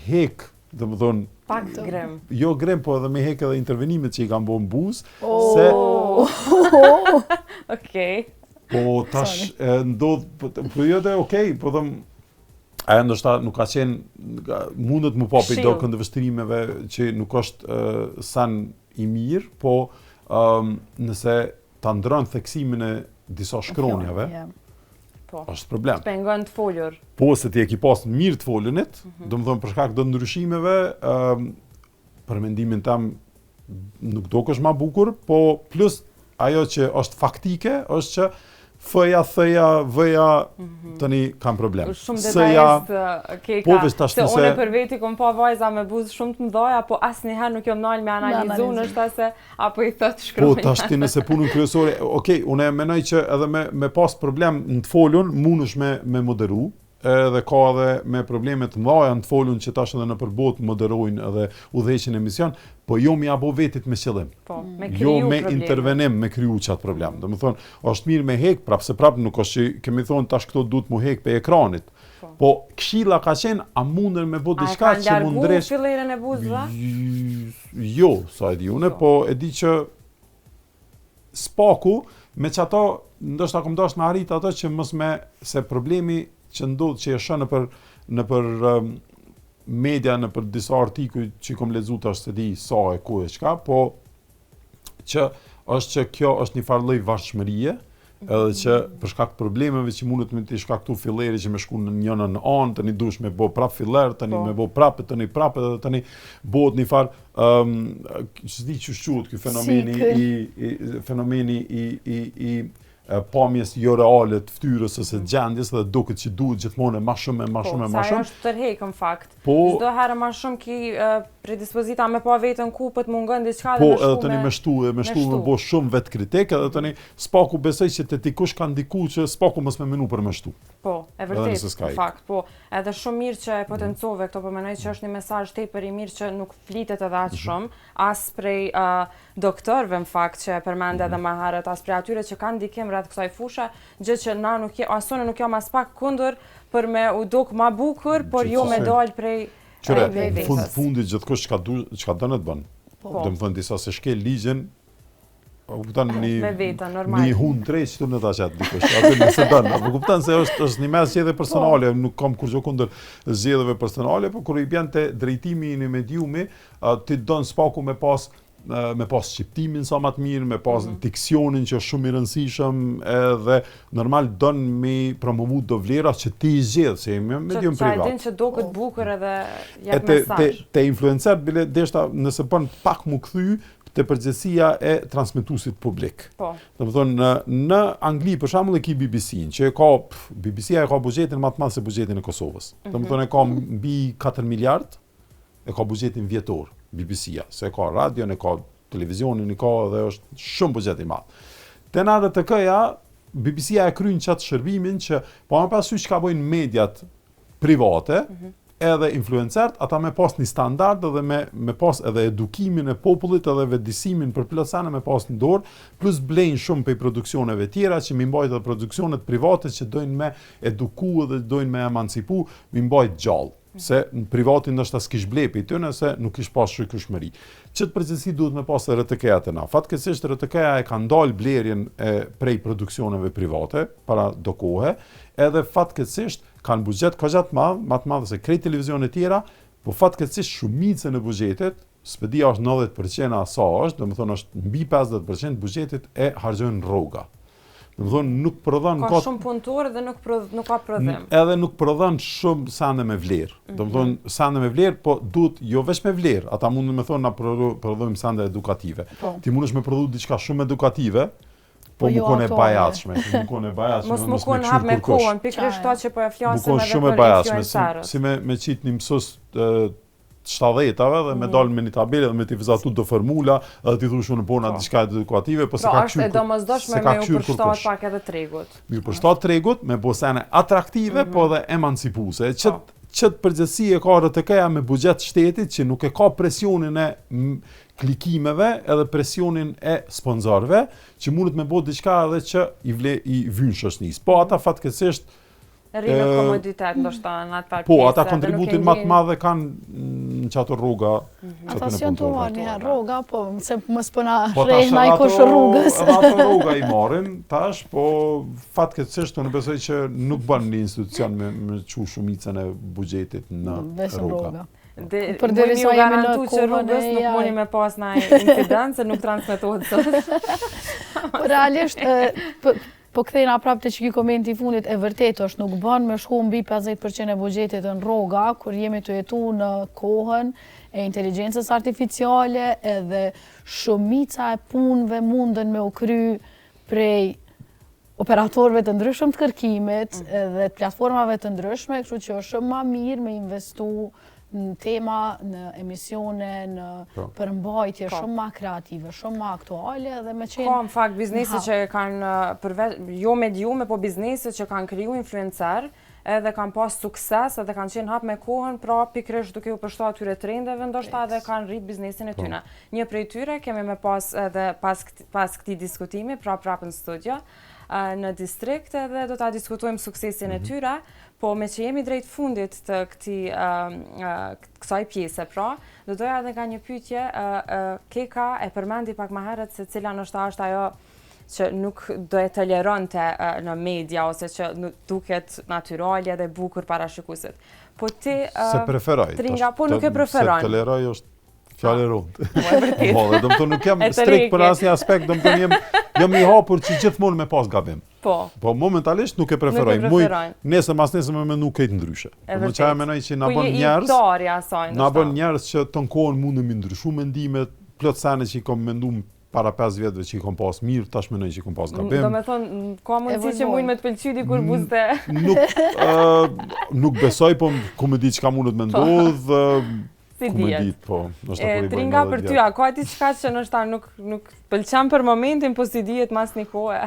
hek, do më thonë, pak grem. Jo grem, po edhe me hek edhe intervenimet që i kam bërë në buzë, Okej. Po tash ndodh, po jo dhe okej, po them ajo ndoshta nuk ka qenë mundet më papi do këndvështrimeve që nuk është san i mirë, po nëse ta ndron theksimin e disa shkronjave, është problem. Pengon të folur. Po se ti e ki pas mirë të folunit, do më thonë për shkak të ndryshimeve, për mendimin tam nuk do kësh ma bukur, po plus ajo që është faktike, është që fëja, thëja, vëja, tani kam problem. Shumë detajist keka, se unë për veti kom pa vajza me buzë shumë të mdhaja, po asnjëherë nuk jom nalë me analizu nështë se apo i thot shkronja. Po tash ti nëse punën kryesore, okej, unë e menoj që edhe me pas problem në të folun, mundesh me moderu, edhe ka edhe me probleme të mëdha në të folun që tash edhe në përbot moderojnë edhe udhëheqin emision, po jo mi abo vetit me qëllim. Po, me kriju jo me probleme. intervenim me kriju qatë problem. Do më thonë, është mirë me hek, se prap nuk është që kemi thonë tash këto duhet mu hek pe ekranit. Po këshilla ka qenë, a mundën me bot diçka që mund ndresh. A e kanë largu fillerën e buzëve? Jo, sa e di une, po e di që spaku, me që ato, ndoshta kom dash me arrit ato që mos me, se problemi që ndodh që e shë në për media, në për disa artikuj që kom lexuar tash se di sa e ku e çka, po që është që kjo është një farë lloj varfshmërie, edhe që për shkak të problemeve që mundet me të shkaktu filleri që me shku në njënën në anë, tani dush me bë prap filler, tani me bë prapë, tani prapë, edhe tani bëhet një farë ç'di çu shquhet ky fenomeni i pamjes jo reale të ftyrës ose gjendjes dhe duket që duhet gjithmonë më shumë. Sa ajo është tërheq në fakt. Po, çdo herë më shumë ki predispozita me pa vetën ku po të mungon diçka dhe edhe tani me shtu me bë shumë vetë kritik, edhe tani spaku besoj që te dikush ka ndikuar që spaku mos më menu për më shtu. Po, e vërtet, në fakt, po, edhe shumë mirë që e potencove këto, po menoj që është një mesazh tepër i mirë që nuk flitet edhe aq shumë, as prej doktorëve në fakt që e përmend edhe më herët, as prej atyre që kanë ndikim rreth kësaj fushë, gjë që na nuk jam as pak kundër për me u duk ma bukur, por jo me dal prej vetës. Fundi gjithkush çka don të bën. Domethënë disa se shkel ligjin, kupton një hund treq këtu në tashat dikush. Atë nëse don, apo kupton se është një mes zgjedhje personale, nuk kam kurrë kundër zgjedhjeve personale, por kur i bën te drejtimi i mediumi, ti don spaku me pas shqiptimin sa më të mirë, me pas diksionin që është shumë i rëndësishëm, edhe normal don me promovu do vlera që ti i zgjedh, se jemi medium privat. Që din që duket bukur edhe jep mesazh. Te influencer bile deshta nëse bën pak mu kthy te përgjegjësia e transmetuesit publik. Po. Domethënë në Angli për shembull e ki BBC-n, që BBC-a e ka buxhetin më të madh se buxheti i Kosovës. Domethënë e ka mbi 4 miliard, e ka buxhetin vjetor. BBC-a, se ka radion, e ka televizionin, e ka dhe është shumë buxhet i madh. Te në RTK-ja, BBC-a e kryen qatë shërbimin që, po më parasysh çka bojnë mediat private, edhe influencert, ata me pas një standard dhe me pas edhe edukimin e popullit edhe vetëdijsimin për plot sene me pas në dorë, plus blejnë shumë prej produksioneve tjera që mi mbajt edhe produksionet private që dojnë me eduku dhe dojnë me emancipu, mi mbajt gjallë. Se në privati ndoshta s'kish blepi ty nëse nuk kish pas shikueshmëri. Ç't përgjithësi duhet me pas RTK-ja të na. Fatkeqësisht RTK-ja e ka ndal blerjen prej produksioneve private para do kohe, edhe fatkeqësisht kanë buxhet kaq të madh, më të madh se krejt televizionet tjera, po fatkeqësisht shumicën e buxhetit, s'pedia është 90% sa është, domethënë është mbi 50% buxhetit e harxojnë rroga. Domethënë nuk prodhon ka shumë punëtor dhe nuk ka prodhim. Edhe nuk prodhon shumë sande me vlerë. Domethënë sande me vlerë, po duhet jo vetëm me vlerë. Ata mundën me thonë na prodhojmë sande edukative. Ti mundesh me prodhu diçka shumë edukative, po më kone bajatshme. Mos më kon hap me kohën, pikërisht ato që po e flasim edhe për influencerët. Si me qit një mësues 70-ave dhe me dalë me një tabelë dhe me t'i vizatu do formula, edhe t'i thush unë bona diçka edukative, po se ka është e domosdoshme me u përshtat pak edhe tregut. Mirë përshtat tregut, me bosene atraktive, po dhe emancipuese. Qëtë përgjithësi e ka RTK-ja me buxhet shtetit që nuk e ka presionin e klikimeve edhe presionin e sponsorëve, që mundet me bëu diçka edhe që i vyn shoqënisë. Po ata fatkeqësisht rrinë komoditet ndoshta në atë pjesë. Po, ata kontributin më të madh kanë në çato rruga. Ata janë të marrë një rruga, po se mos po na rrejnë ai kush rrugës. Ato rruga i marrin tash, po fatkeqësisht unë besoj që nuk bën një institucion me çu shumicën e buxhetit në rruga. Për dhe ju garantu që rrugës nuk mundi me pas në incident, se nuk transmetohet sot. Realisht, po kthejna prapë të që ki komenti i fundit, e vërtet është nuk bën me shku mbi 50% e buxhetit në rroga, kur jemi të jetu në kohën e inteligjencës artificiale, edhe shumica e punëve mundën me u kry prej operatorëve të ndryshëm të kërkimit edhe të platformave të ndryshme, kështu që është shumë ma mirë me investu në tema, në emisione, në përmbajtje shumë ma kreative, shumë ma aktuale dhe me qenë... Ka në fakt biznesi që kanë, jo mediume, po biznesi që kanë kriju influencer, edhe kanë pas sukses, edhe kanë qenë hap me kohën, pra pikërisht duke u përshtat atyre trendeve, ndoshta edhe kanë rrit biznesin e tyre. Një prej tyre kemi me pas edhe pas këtij diskutimi, pra prapë në studio, në distrikt, edhe do ta diskutojmë suksesin e tyre. Po me që jemi drejt fundit të kësaj pjese, pra, do doja edhe nga një pyetje, Keka e përmendi pak më herët se cila ndoshta është ajo që nuk do e toleronte në media ose që duket natyrale dhe bukur parashikuesit. Po ti se preferoj. Po nuk e preferon. Se toleroj është fjalë rrugë. Po, domethënë nuk jam strikt për asnjë aspekt, domethënë jam i hapur që gjithmonë me pas gabim. Po momentalisht nuk e preferoj. Nesër mas nesër më mendoj këtë ndryshe. Po më çaj mendoj që na bën njerëz. Na bën njerëz që ton kohën mundemi ndryshu mendimet, plot sane që i kam menduar para 5 vjetëve që i kom pas mirë, tash mendoj që i kom pas gabim. Domethënë ka mundësi që mund me të pëlqy dikur buzte. Nuk besoj, po ku më di çka mundet me ndodh. Si dihet. Po, Tringa për ty, a ka diçka që ndoshta nuk pëlqen për momentin, po si dihet mas një kohe?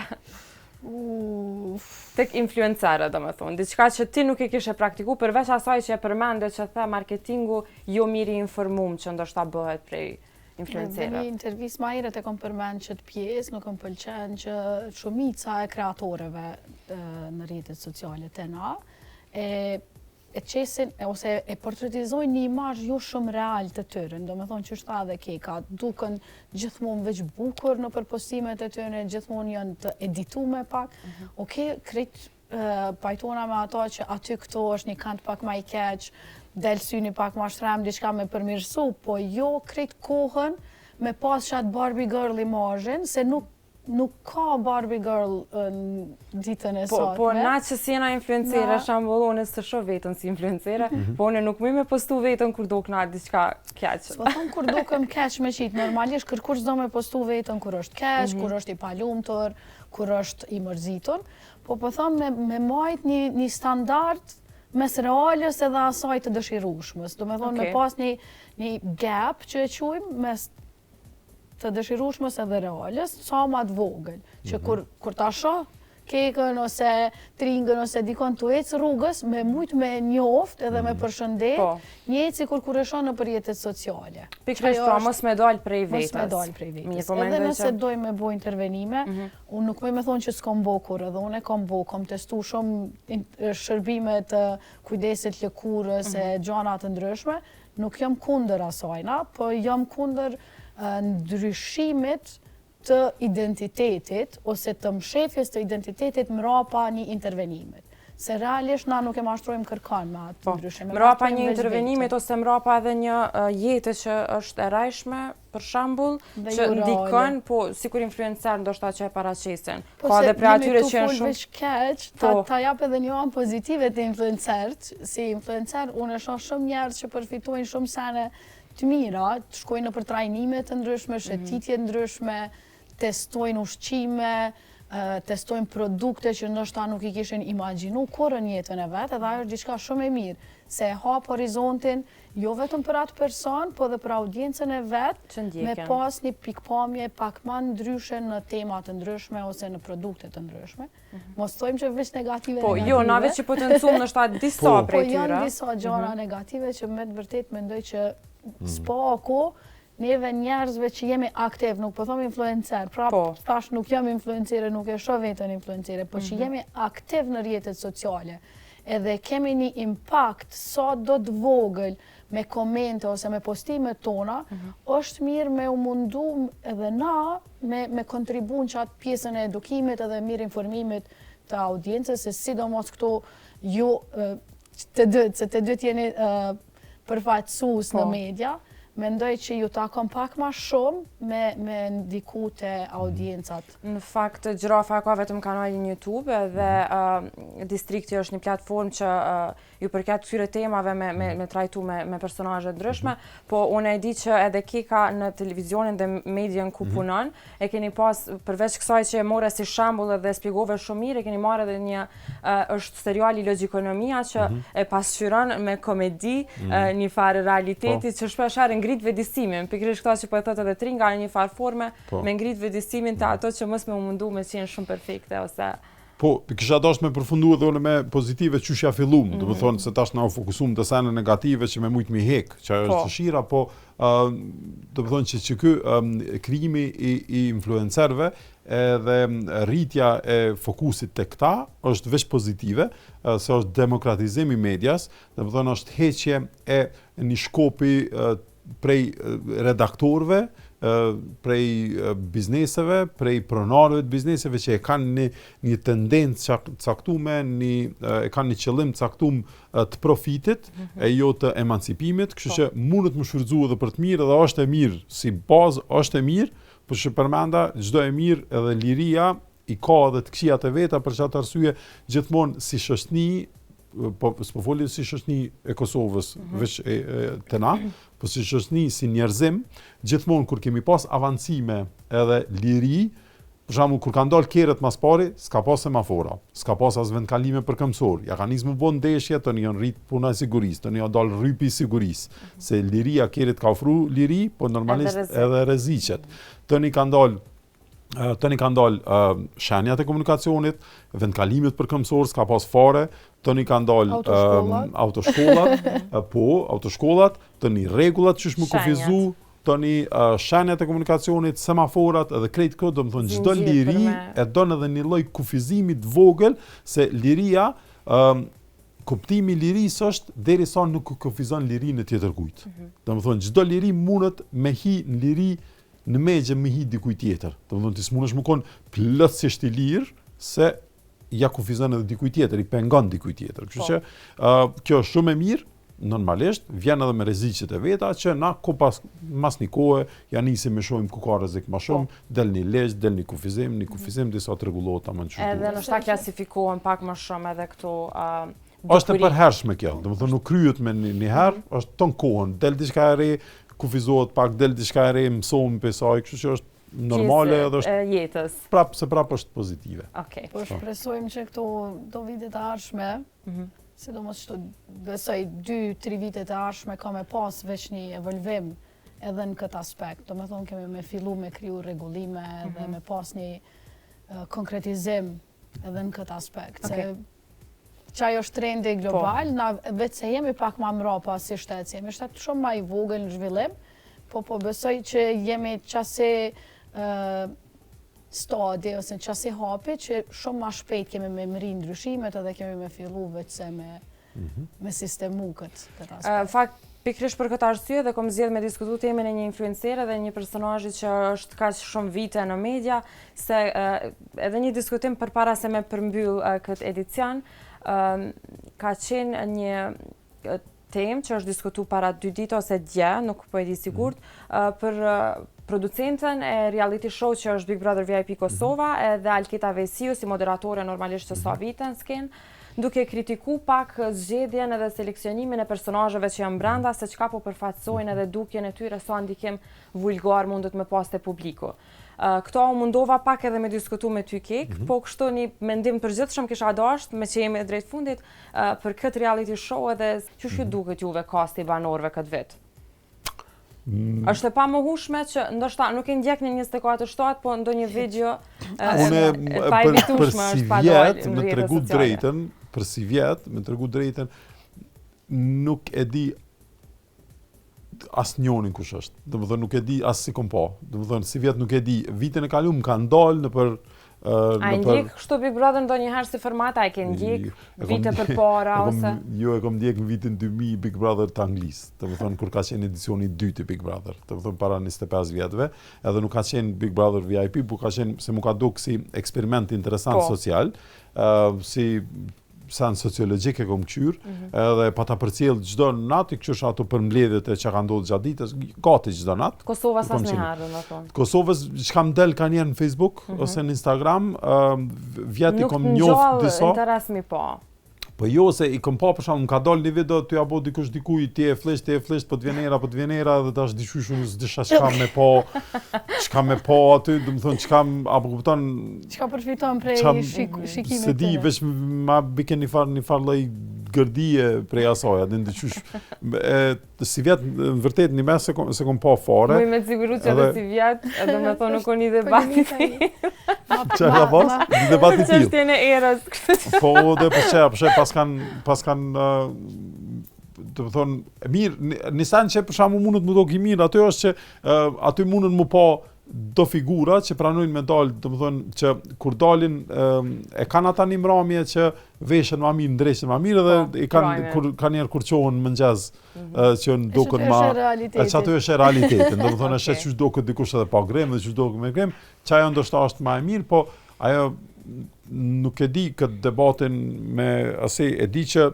Tek influencerët, domethënë, diçka që ti nuk e kishe praktikuar përveç asaj që e përmende që the marketingu jo mirë i informuar që ndoshta bëhet prej influencerëve. Në një intervistë më herët e kam përmend që të pjesë nuk më pëlqen që shumica e kreatorëve në rrjetet sociale tena e qesin ose e portretizojnë një imazh jo shumë real të tyre, domethënë që është edhe Keka, duken gjithmonë veç bukur në përpostimet e tyre, gjithmonë janë të edituar pak. Okej, krejt pajtona me ato që aty këto është një kant pak më i keq, del syni pak më shtram, diçka me përmirësu, po jo krejt kohën me pas qatë Barbie girl imazhin, se nuk ka Barbie girl në ditën e sotme. Po na që si jena influencera, shambull, unë së shoh vetën si influencera, po unë nuk më postu vetën kur do këna diçka keq. Po thon kur do këm keq me qit, normalisht kërkush s'do me postu vetën kur është keq, kur është i palumtur, kur është i mërzitur, po thon me majt një standard mes reales edhe asaj të dëshirueshmës. Domethënë me pas një gap që e quajmë mes të dëshirueshmës edhe reales, sa më të vogël, që kur ta shoh kekën ose tringën ose dikon të ecë rrugës me mujt me njoft edhe me përshëndet, një eci kur e shon në përjetet sociale. Pikërisht pra mos me dal prej vetës. Mos me dal prej vetës. Edhe nëse doj me bo intervenime, unë nuk me thonë që s'kom bo kur, edhe unë e kom testu shumë shërbime të kujdesit lëkurës e gjana të ndryshme, nuk jam kundër asajna, po jam kundër ndryshimit të identitetit ose të mshefjes të identitetit mrapa një intervenimit. Se realisht na nuk e mashtrojmë kërkan me atë ndryshime. Mrapa një intervenimit ose mrapa edhe një jetë që është e rajshme, për shembull, që ndikon, po sikur influencer ndoshta që e paraqesin. Ka edhe për atyre që janë shumë keq, ta jap edhe një anë pozitive të influencerit, si influencer unë e shoh shumë njerëz që përfitojnë shumë sene të mira, të shkojnë nëpër trajnime të ndryshme, shëtitje ndryshme, testojnë ushqime, testojnë produkte që ndoshta nuk i kishin imagjinu kurrë në jetën e vet, edhe ajo është diçka shumë e mirë, se e hap horizontin jo vetëm për atë person, po edhe për audiencën e vet, me pas një pikpamje pak më ndryshe në tema të ndryshme ose në produkte të ndryshme. Mos thojmë që veç negative. Po jo, na veç që potencum ndoshta disa prej tyre. Po janë disa gjëra negative që me të vërtet mendoj që s'po neve njerëzve që jemi aktiv, nuk po thom influencer, pra tash nuk jam influencere, nuk e shoh veten influencere, po që jemi aktiv në rrjetet sociale, edhe kemi një impact sa do të vogël me komente ose me postimet tona, është mirë me u mundu edhe na me kontribu në qatë pjesën e edukimit edhe mirë informimit të audiencës, se sidomos këto ju të dytë jeni përfaqësues në media, mendoj që ju takon pak ma shumë me ndiku të audiencat. Në fakt, Gjirafa ka vetëm kanalin YouTube dhe Distrikti është një platformë që ju përket këtyre temave me trajtu me personazhe ndryshme, po unë e di që edhe Keka në televizionin dhe median ku punon, e keni pas, përveç kësaj që e more si shembull dhe spjegove shumë mirë, e keni marrë edhe një është seriali Logjikonomia që e pasqyron me komedi një farë realiteti që shpesh herë ngrit vëdësimin, pikërisht këta që po e thotë edhe Tringa në një farë forme, me ngrit vëdësimin të ato që mos me u mundu me qenë shumë perfekte ose. Po, kisha dash me përfundu edhe unë me pozitive që ja fillum, do të thonë se tash na u fokusum të sene negative që me mujt mi hek, që është dëshira, po do të thonë që ky krijimi i influencerëve edhe rritja e fokusit te këta është veç pozitive, se është demokratizim i medias, do të thonë është heqje e një shkopi prej redaktorëve, prej bizneseve, prej pronarëve të bizneseve që e kanë një tendencë caktume, e kanë një qëllim caktum të profitit, e jo të emancipimit, kështu që mundet më shfrytzu edhe për të mirë, edhe është e mirë, si bazë është e mirë, por që përmenda çdo e mirë edhe liria i ka edhe të këqijat e veta, për çatë arsye gjithmonë si shoqëni, po folim si shoqëni e Kosovës, veç të na, po si shoqëni si njerëzim, gjithmonë kur kemi pas avancime edhe liri, për shembull kur kanë dalë kerët mas pari, s'ka pas semafora, s'ka pas as vendkalime për këmbësor, ja kanë nisë më bon ndeshje, tani janë rrit puna e sigurisë, tani janë dalë rrypi i sigurisë, se liria kerët ka ofru liri, po normalisht edhe rreziqet. Tani kanë dalë shenjat e komunikacionit, vendkalimet për këmbësor s'ka pas fare, tani kanë dalë autoshkollat, autoshkollat, tani rregullat që më kufizu, tani shenjat e komunikacionit, semaforat edhe krejt këto, do të thonë çdo liri e don edhe një lloj kufizimi të vogël, se liria kuptimi i lirisë është derisa nuk kufizon lirinë e tjetër kujt. Do të thonë çdo liri mundet me hi në liri në megje me hi dikujt tjetër. Do të thonë ti smunesh më kon plotësisht i lirë se ja kufizon edhe dikujt tjetër, i pengon dikujt tjetër. Kështu që kjo është shumë e mirë, normalisht vjen edhe me rreziqet e veta që na mas një kohe ja nisim me shohim ku ka rrezik më shumë, del një ligj, del një kufizim disa të rregullohet tamam çu. Edhe ndoshta klasifikohen pak më shumë edhe këto është e përhershme kjo, do të thonë nuk kryhet me një herë, është ton kohën, del diçka e re, kufizohet pak, del diçka e re, mësohem për saj, kështu që është normale edhe është jetës. Prap është pozitive. Okej. Po shpresojmë që këto do vitet e ardhshme, sidomos që besoj 2-3 vitet e ardhshme ka me pas veç një evolvim edhe në këtë aspekt. Do me thonë kemi me fillu me kriju rregullime dhe me pas një konkretizim edhe në këtë aspekt. Se që është trendi global, na vetë se jemi pak ma mrapa si shtetë, jemi shtetë shumë ma i vogël në zhvillim, po besoj që jemi qase stadi ose qase hapi që shumë ma shpejt kemi me mri ndryshimet edhe kemi me fillu veç se me sistemu këtë aspekt. Fakt, pikrish për këtë arsye dhe kom zgjedhur me diskutu temën e një influencere dhe një personazhi që është kaq shumë vite në media, se edhe një diskutim përpara se me përmbyll këtë edicion, ka qenë një temë që është diskutu para 2 ditë ose dje, nuk po e di sigurt, për producentën e reality show që është Big Brother VIP Kosova edhe Alketa Vesiu si moderatore normalisht që sa vite në skenë, duke kritiku pak zgjedhjen edhe seleksionimin e personazheve që janë brenda, se çka po përfaqësojnë edhe dukjen e tyre sa ndikim vulgar mundet me pas te publiku. Këto mundova pak edhe me diskutu me ty Kek, po kështu një mendim përgjithshëm kisha dashur, me që jemi drejt fundit, për këtë reality show edhe që ju duket juve kasti banorëve këtë vit. Është e pamohueshme që ndoshta nuk e ndjek në 24/7, po ndonjë video pa evitueshme është pa dalë në rrjetet sociale. Për si vjet, me tregu drejtën, nuk e di asë njonin kush është. Domethënë nuk e di as si kom pa. Domethënë si vjet nuk e di. Vitën e kaluar më kanë dalë në për A ndjek kështu Big Brother ndonjëherë si format, a e ke ndjek vite përpara ose? Jo, e kom ndjek në vitin 2000 Big Brother të anglisë. Domethënë kur ka qenë edicioni 2 i Big Brother, domethënë para 25 vjetëve, edhe nuk ka qenë Big Brother VIP, por ka qenë se mu ka duk si eksperiment interesant social, si sen sociologjike kom qyr, edhe pa ta përcjell çdo natë, qysh ato përmbledhjet e çka ka ndodhur gjatë ditës, gati çdo natë. Kosovës asnjëherë, më thon. Kosovës çka më del kanë në Facebook ose në Instagram, vjeti kom njoft disa. Nuk interes mi po. Po jo, se i kom pa për shkak, më ka dalë një video ty apo dikush dikuj, ti e flesh, po të vjen era dhe tash dishysh unë s'disha çka me po aty, do të thonë çka apo kupton çka përfiton prej shikimit. Se di veç ma bike një far lloj gërdie prej asaj, atë ndihysh. Si vjet në vërtet një mes se kom pa fare. Më me siguri që edhe si vjet, edhe më thonë nuk oni debati. Çfarë ka pas? Debati i tillë. Çështjen e erës. Po dhe përse pas kanë do të thonë mirë, nisan që për shkakun mundet më dogë mirë, aty është që aty mundën më pa do figura që pranojnë me dalë, do të thonë që kur dalin e kanë ata një mramje që veshën më mirë, ndreshin më mirë dhe i kanë kur qohen mëngjes që duken më që aty është realiteti, do të thonë është çu duket dikush edhe pa grem dhe çu duket me grem, që ajo ndoshta është më e mirë, po ajo nuk e di këtë debatin me asaj e di që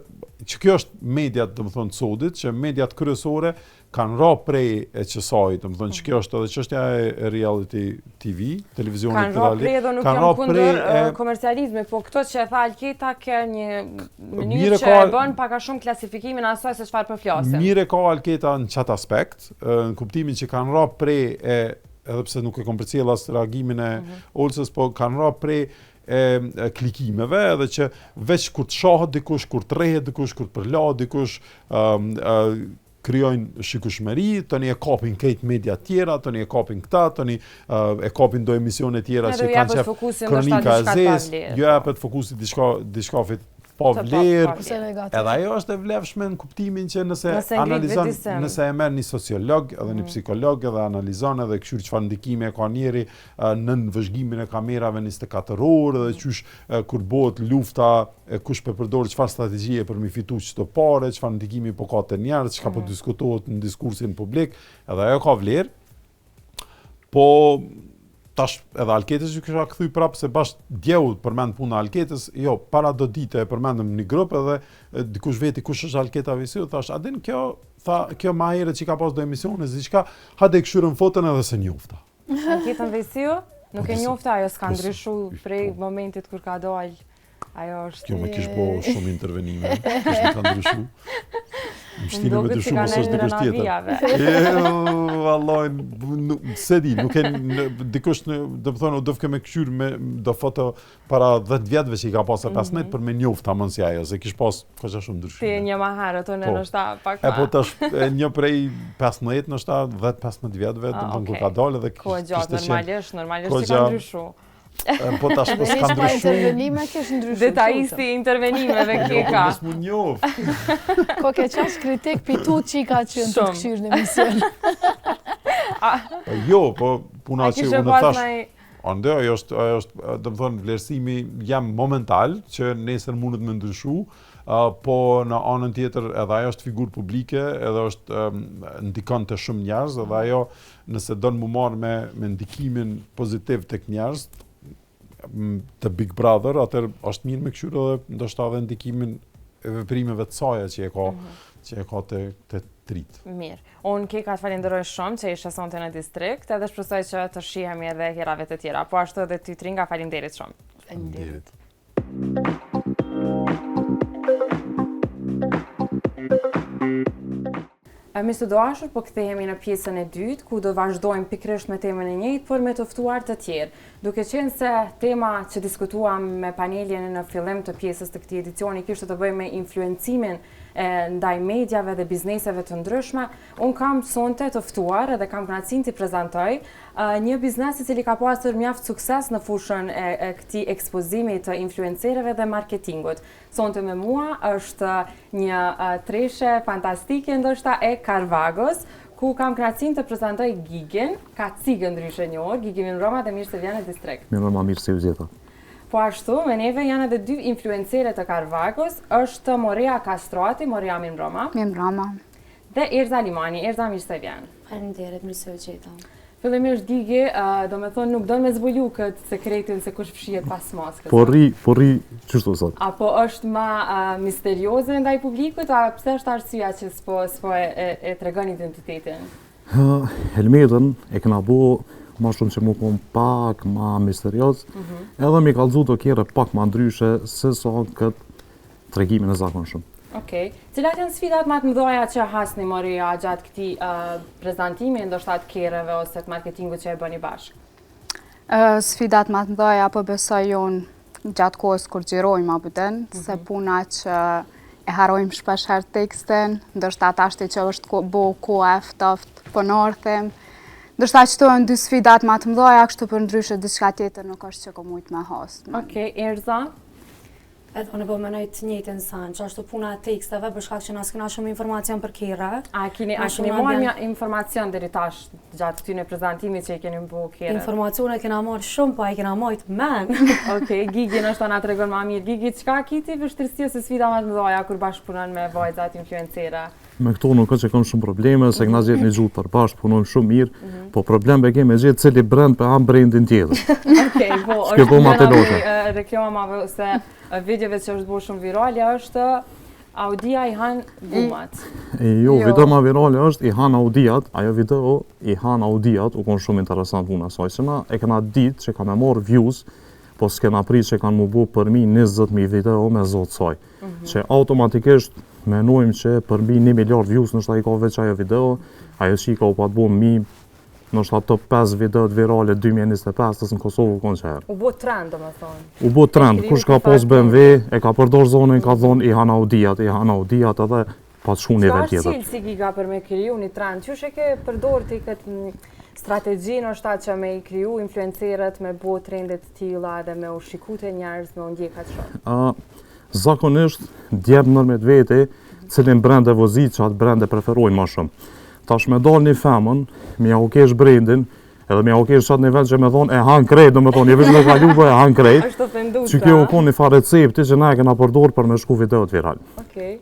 kjo është mediat, do të thonë sodit, që mediat kryesore kanë ra prej e qësaj, do të thonë që kjo është edhe çështja e reality TV, televizionit kanë ra prej edhe nuk jam kundër komercializmit, po këto që e tha Alketa ka një mënyrë që e bën pak a shumë klasifikimin asaj se çfarë po flasim. Mire ka Alketa në çat aspekt, në kuptimin që kanë ra prej edhe pse nuk e kom përcjell as reagimin e Olsës, po kanë ra prej klikimeve edhe që veç kur të shohët dikush, kur të rehet dikush, kur të përla dikush, krijojnë shikueshmëri, tani e kapin këtë media tjera, tani e kapin këta, tani e kapin do emisione tjera që kanë qef kronika e zezë, jo japet fokusi diçka pa vlerë, edhe ajo është e vlefshme në kuptimin që nëse analizon, nëse e merr një sociolog edhe një psikolog edhe analizon edhe këshir çfarë ndikime ka njeri në vëzhgimin e kamerave 24 orë edhe qysh kur bëhet lufta kush po përdor çfarë strategjie për mi fitu çdo parë, çfarë ndikimi po ka te njerëz, çka po diskutohet në diskursin publik, edhe ajo ka vlerë. Po tash edhe Alketës ju kisha kthy prapë se bash djeu përmend puna Alketës, jo, para do dite e përmendëm një grup edhe dikush veti kush është Alketa Vesiu, thash, a din kjo, tha, kjo ma herët që ka pas do emisione, diçka, hade këshyrën fotën edhe se njofta. Alketën Vesiu, nuk e njofta, ajo s'ka ndryshu prej momentit kur ka dalë, ajo është... Kjo me kish bo shumë intervenime, kish me ka ndryshu. Mështime me dyshu mos është dikush tjetër. Vallaj, se di, nuk e dikush, do të thonë, do me këshyr me do foto para 10 vjetëve që i ka pasur 15 për me njoft tamam si ajo, se kish pas koqa shumë ndryshime. Ti një më herët, unë ndoshta pak më. Po tash një prej 15 ndoshta 10-15 vjetëve, do të thonë kur ka dalë dhe ko gjatë normalisht që ka ndryshuar. Po tash po s'ka Pa ndryshuar. intervenime kesh ndryshuar. Detajisti i intervenimeve keka. Mos mu njoh. Ko ke qash kritik pitu që ka qenë të Shumë. këshyrë në emision. Jo, po puna A që kishe unë pas thash. ndaj Ande, ajo është, do të thonë, vlerësimi jam momental, që nesër mundet me ndryshu, po në anën tjetër edhe ajo është figurë publike, edhe është ndikon të shumë njerëz, edhe ajo nëse do në mu marrë me ndikimin pozitiv tek njerëz, të Big Brother, atër është mirë me këshyrë edhe ndoshta edhe ndikimin e veprimeve të saja që e ka të trit. Mirë. Unë keka të falenderoj shumë që ishe sonte në distrikt, edhe shpresoj që të shihemi edhe herave të tjera. Po ashtu edhe ty Tringa, falenderit shumë. Faleminderit. Miq të dashur, po kthehemi në pjesën e dytë, ku do vazhdojmë pikërisht me temën e njëjtë, por me të ftuar të tjerë. Duke qenë se tema që diskutuam me panelin në fillim të pjesës të këtij edicioni kishte të bëjë me influencimin ndaj mediave dhe bizneseve të ndryshme, unë kam sonte të ftuar edhe kam kënaqësinë t'i prezantoj një biznes i cili ka pasur mjaft sukses në fushën e këtij ekspozimi të influencerëve dhe marketingut. Sonte me mua është një treshe fantastike ndoshta e Carvagos, ku kam kënaqësinë të prezantoj Gigin, ka cigë ndryshe një orë, Gigi në Roma dhe mirë se vjen në distrikt. Mirë ma mirë se u zjeta. Po ashtu, me neve janë edhe dy influencere të Carvagos, është Morea Kastrati, Morea mirë Roma, Mirë Roma. dhe Erza Limani. Erza mirë se vjen. Faleminderit, mirë se u gjeta. Fillimisht Gigi, do me thonë nuk do me zbulu këtë sekretin se kush fshihet pas maskës. Po rri, qështu sot? Apo është ma misterioze ndaj publikut, a pse është arsyeja që s'po e tregon identitetin? Helmetën e këna bo ma shumë që mu kom pak ma misterios, edhe mi kalëzu të kjere pak ma ndryshe se sa këtë tregimin e zakonshëm. Okej. Cilat janë sfidat më të mëdha që hasni Morea gjatë këtij prezantimi, ndoshta të kerreve ose të marketingut që e bëni bashkë? Sfidat më të mëdha po besoj unë gjatë kohës kur xhirojmë abuden, se puna që e harrojmë shpesh herë tekstin, ndoshta tashti që është bo koha e ftoftë po northim. Ndoshta këto janë dy sfidat më të mëdha, kështu për ndryshe diçka tjetër nuk është që ko mujt me has. Okej, Erza? Edhe unë po menoj të njëjtën san, që është puna e teksteve për shkak që na s'kena shumë informacion për kerra. A keni marrë informacion deri tash gjatë këtyre prezantimit që i keni bërë kerë? Informacione kena marrë shumë, po ai kena marrë men. Okej, Gigi nështë na tregon më mirë. Gigi, çka kiti vështirësi ose sfida më të mëdha kur bashkëpunon me vajzat influencera? Me këto nuk është që kam shumë probleme, se këna gjetë një gjuhë për bashkë, punojmë shumë mirë, po problem e kemi gjetë cili brand për am brandin tjetër. Okej, po, S'ke po ma të loshë. Reklamave ose videove që është bërë shumë virale është Audia i han gumat. Jo, video ma virale është i han Audiat, ajo video i han Audiat, u konë shumë interesant puna saj, se na e kena ditë që ka me marrë views, po s'kena prit që kanë mu bu për mi 20.000 video me zotë saj. Që automatikisht menojmë që për mbi 1 miliard views nështë i ka veç ajo video, ajo që i ka u patë bu mi, nështë top 5 videot virale 2025 tësë në Kosovë konë që herë. U bo trend, do me thonë. U bo trend, kush ka pos BMW, e ka përdor zonën, ka thonë i han Audiat edhe pa të shku një ven tjetër. Ka cilë si Giga për me kriju një trend? Qysh e ke përdor ti këtë strategji nështë që me i kriju influencerët, me bo trendet tila dhe me u shiku të njerëz, me u ndjekat shumë? Zakonisht, djebë nërmet vete, cilin brand e vozit që atë brand e preferojnë ma shumë. Tash me dal një femën, mi ja u kesh brandin, edhe mi ja u kesh qatë nivel që me thonë e han krejt, do me thonë, je vish me kalu dhe e han krejt. është ofenduta. Që kjo u konë një fa recepti që na e kena përdor për me shku videot viral. Okej.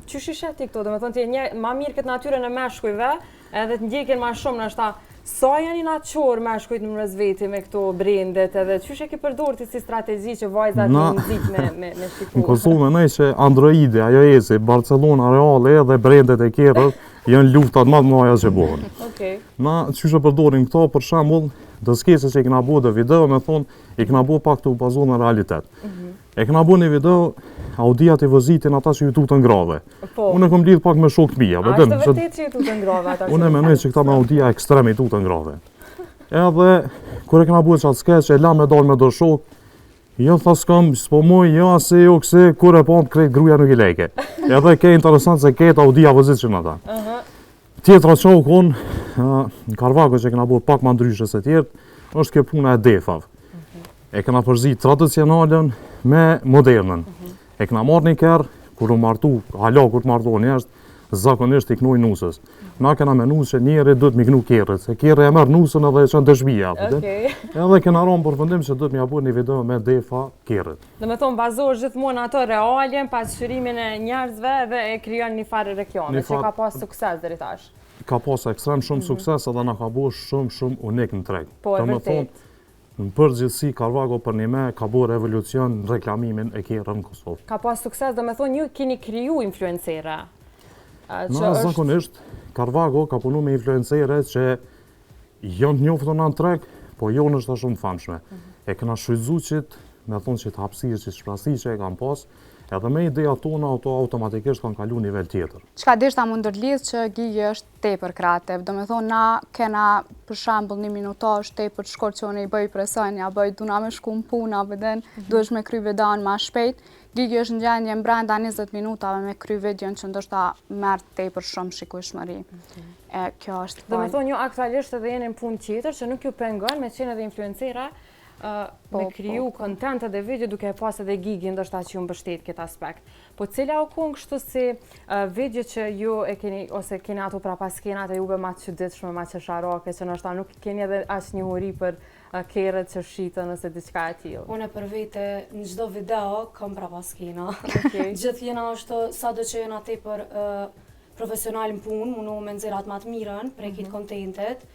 Qysh ishe ti këto? Do me thonë ti e ma mirë këtë natyre në meshkujve, edhe të ndjekin ma shumë në shta sa janë i natyrë meshkujt në rëzveti me këto brandet, edhe qysh e ke përdor ti si strategji që vajzat në nëzit me shiku? Në Kosovë menoj që Androidi, ajo esi, Barcelona, Reale dhe brandet e kjerët janë luftat më të mëdha që bëhen. Okej. Na qysh e përdorim këto, për shembull, dëskese që i kena bu dhe video, me thonë, i kena bu pak të u bazu në realitet. E kena bu një video, Audiat i vëzitin ata që ju tutën grave. Unë e kom lidh pak me shokët mija. A është vërtet që ju tutën grave ata? Unë e menoj që këta me Audia ekstrem i tutën grave. Edhe, kër e kena bu qatë skeq, e la me dal me do shok, jo tha s'kam, s'po moj, jo se jo këse, kur e pom krejt gruja nuk i leke. Edhe ke interesant se ketë Audia vëzit që në ta. Tjetra që u konë, në Carvagos që kena bu pak ma ndryshe se tjertë, është kjo puna e defave. E kena përzi tradicionalen me modernën. E kena marrë një kerë, kur u martu, hala kur martoni është, zakonisht i knoj nusës. Na kena menu që njeri duhet mi knu kerët, se kerë e merë nusën edhe e qënë të shbija. Edhe kena ronë përfundim që duhet mi apu një video me defa kerët. Dhe me thonë, bazosh gjithmonë ato realjen, pasqyrimin e njerëzve dhe e krijon një farë reklame, që ka pas sukses deri tash. Ka pas ekstrem shumë sukses edhe na ka bo shumë unik në treg. Po, e vërtet. Në përgjithësi, Carvago për një me ka bo revolucion në reklamimin e kerën në Kosovë. Ka pas sukses, dhe me thonë, ju keni kriju influencera. Na zakonisht, Carvago ka punu me influencere që janë të njoftur në treg, po jonë është shumë famshme. E këna shfrytzu qit, me thonë që të hapësirë që shprasi që e kam pas, edhe me ideja tona auto automatikisht kanë kalu nivel tjetër. Çka deshta më ndërlidh që Gigi është tepër kreativ. Do me thonë, na kena për shembull një minutash tepër të shkorcione i bëj presonja, bëj duna me shku në puna, vëden, duhesh me kry videon ma shpejt. Gigi është në gjendje brenda 20 minutave me kry videon që ndoshta merr tepër shumë shikueshmëri. Kjo është Dhe me thonë, ju aktualisht edhe jeni në punë tjetër që nuk ju pengon me qenë edhe influencera me kriju kontent dhe video duke e pas edhe Gigi ndoshta që ju mbështet këtë aspekt. Po cila u kon kështu si video që ju e keni, ose keni ato pra pas skenat e juve ma çuditshme, ma qesharake, që ndoshta nuk keni edhe as një huri për kerët që shitën ose diçka e tillë. Unë për vete në çdo video kam pra pas skena. Gjithë jena është sado që jena tepër profesional në punë, mundu me nxjerrat më të mirën për këtë kontentet.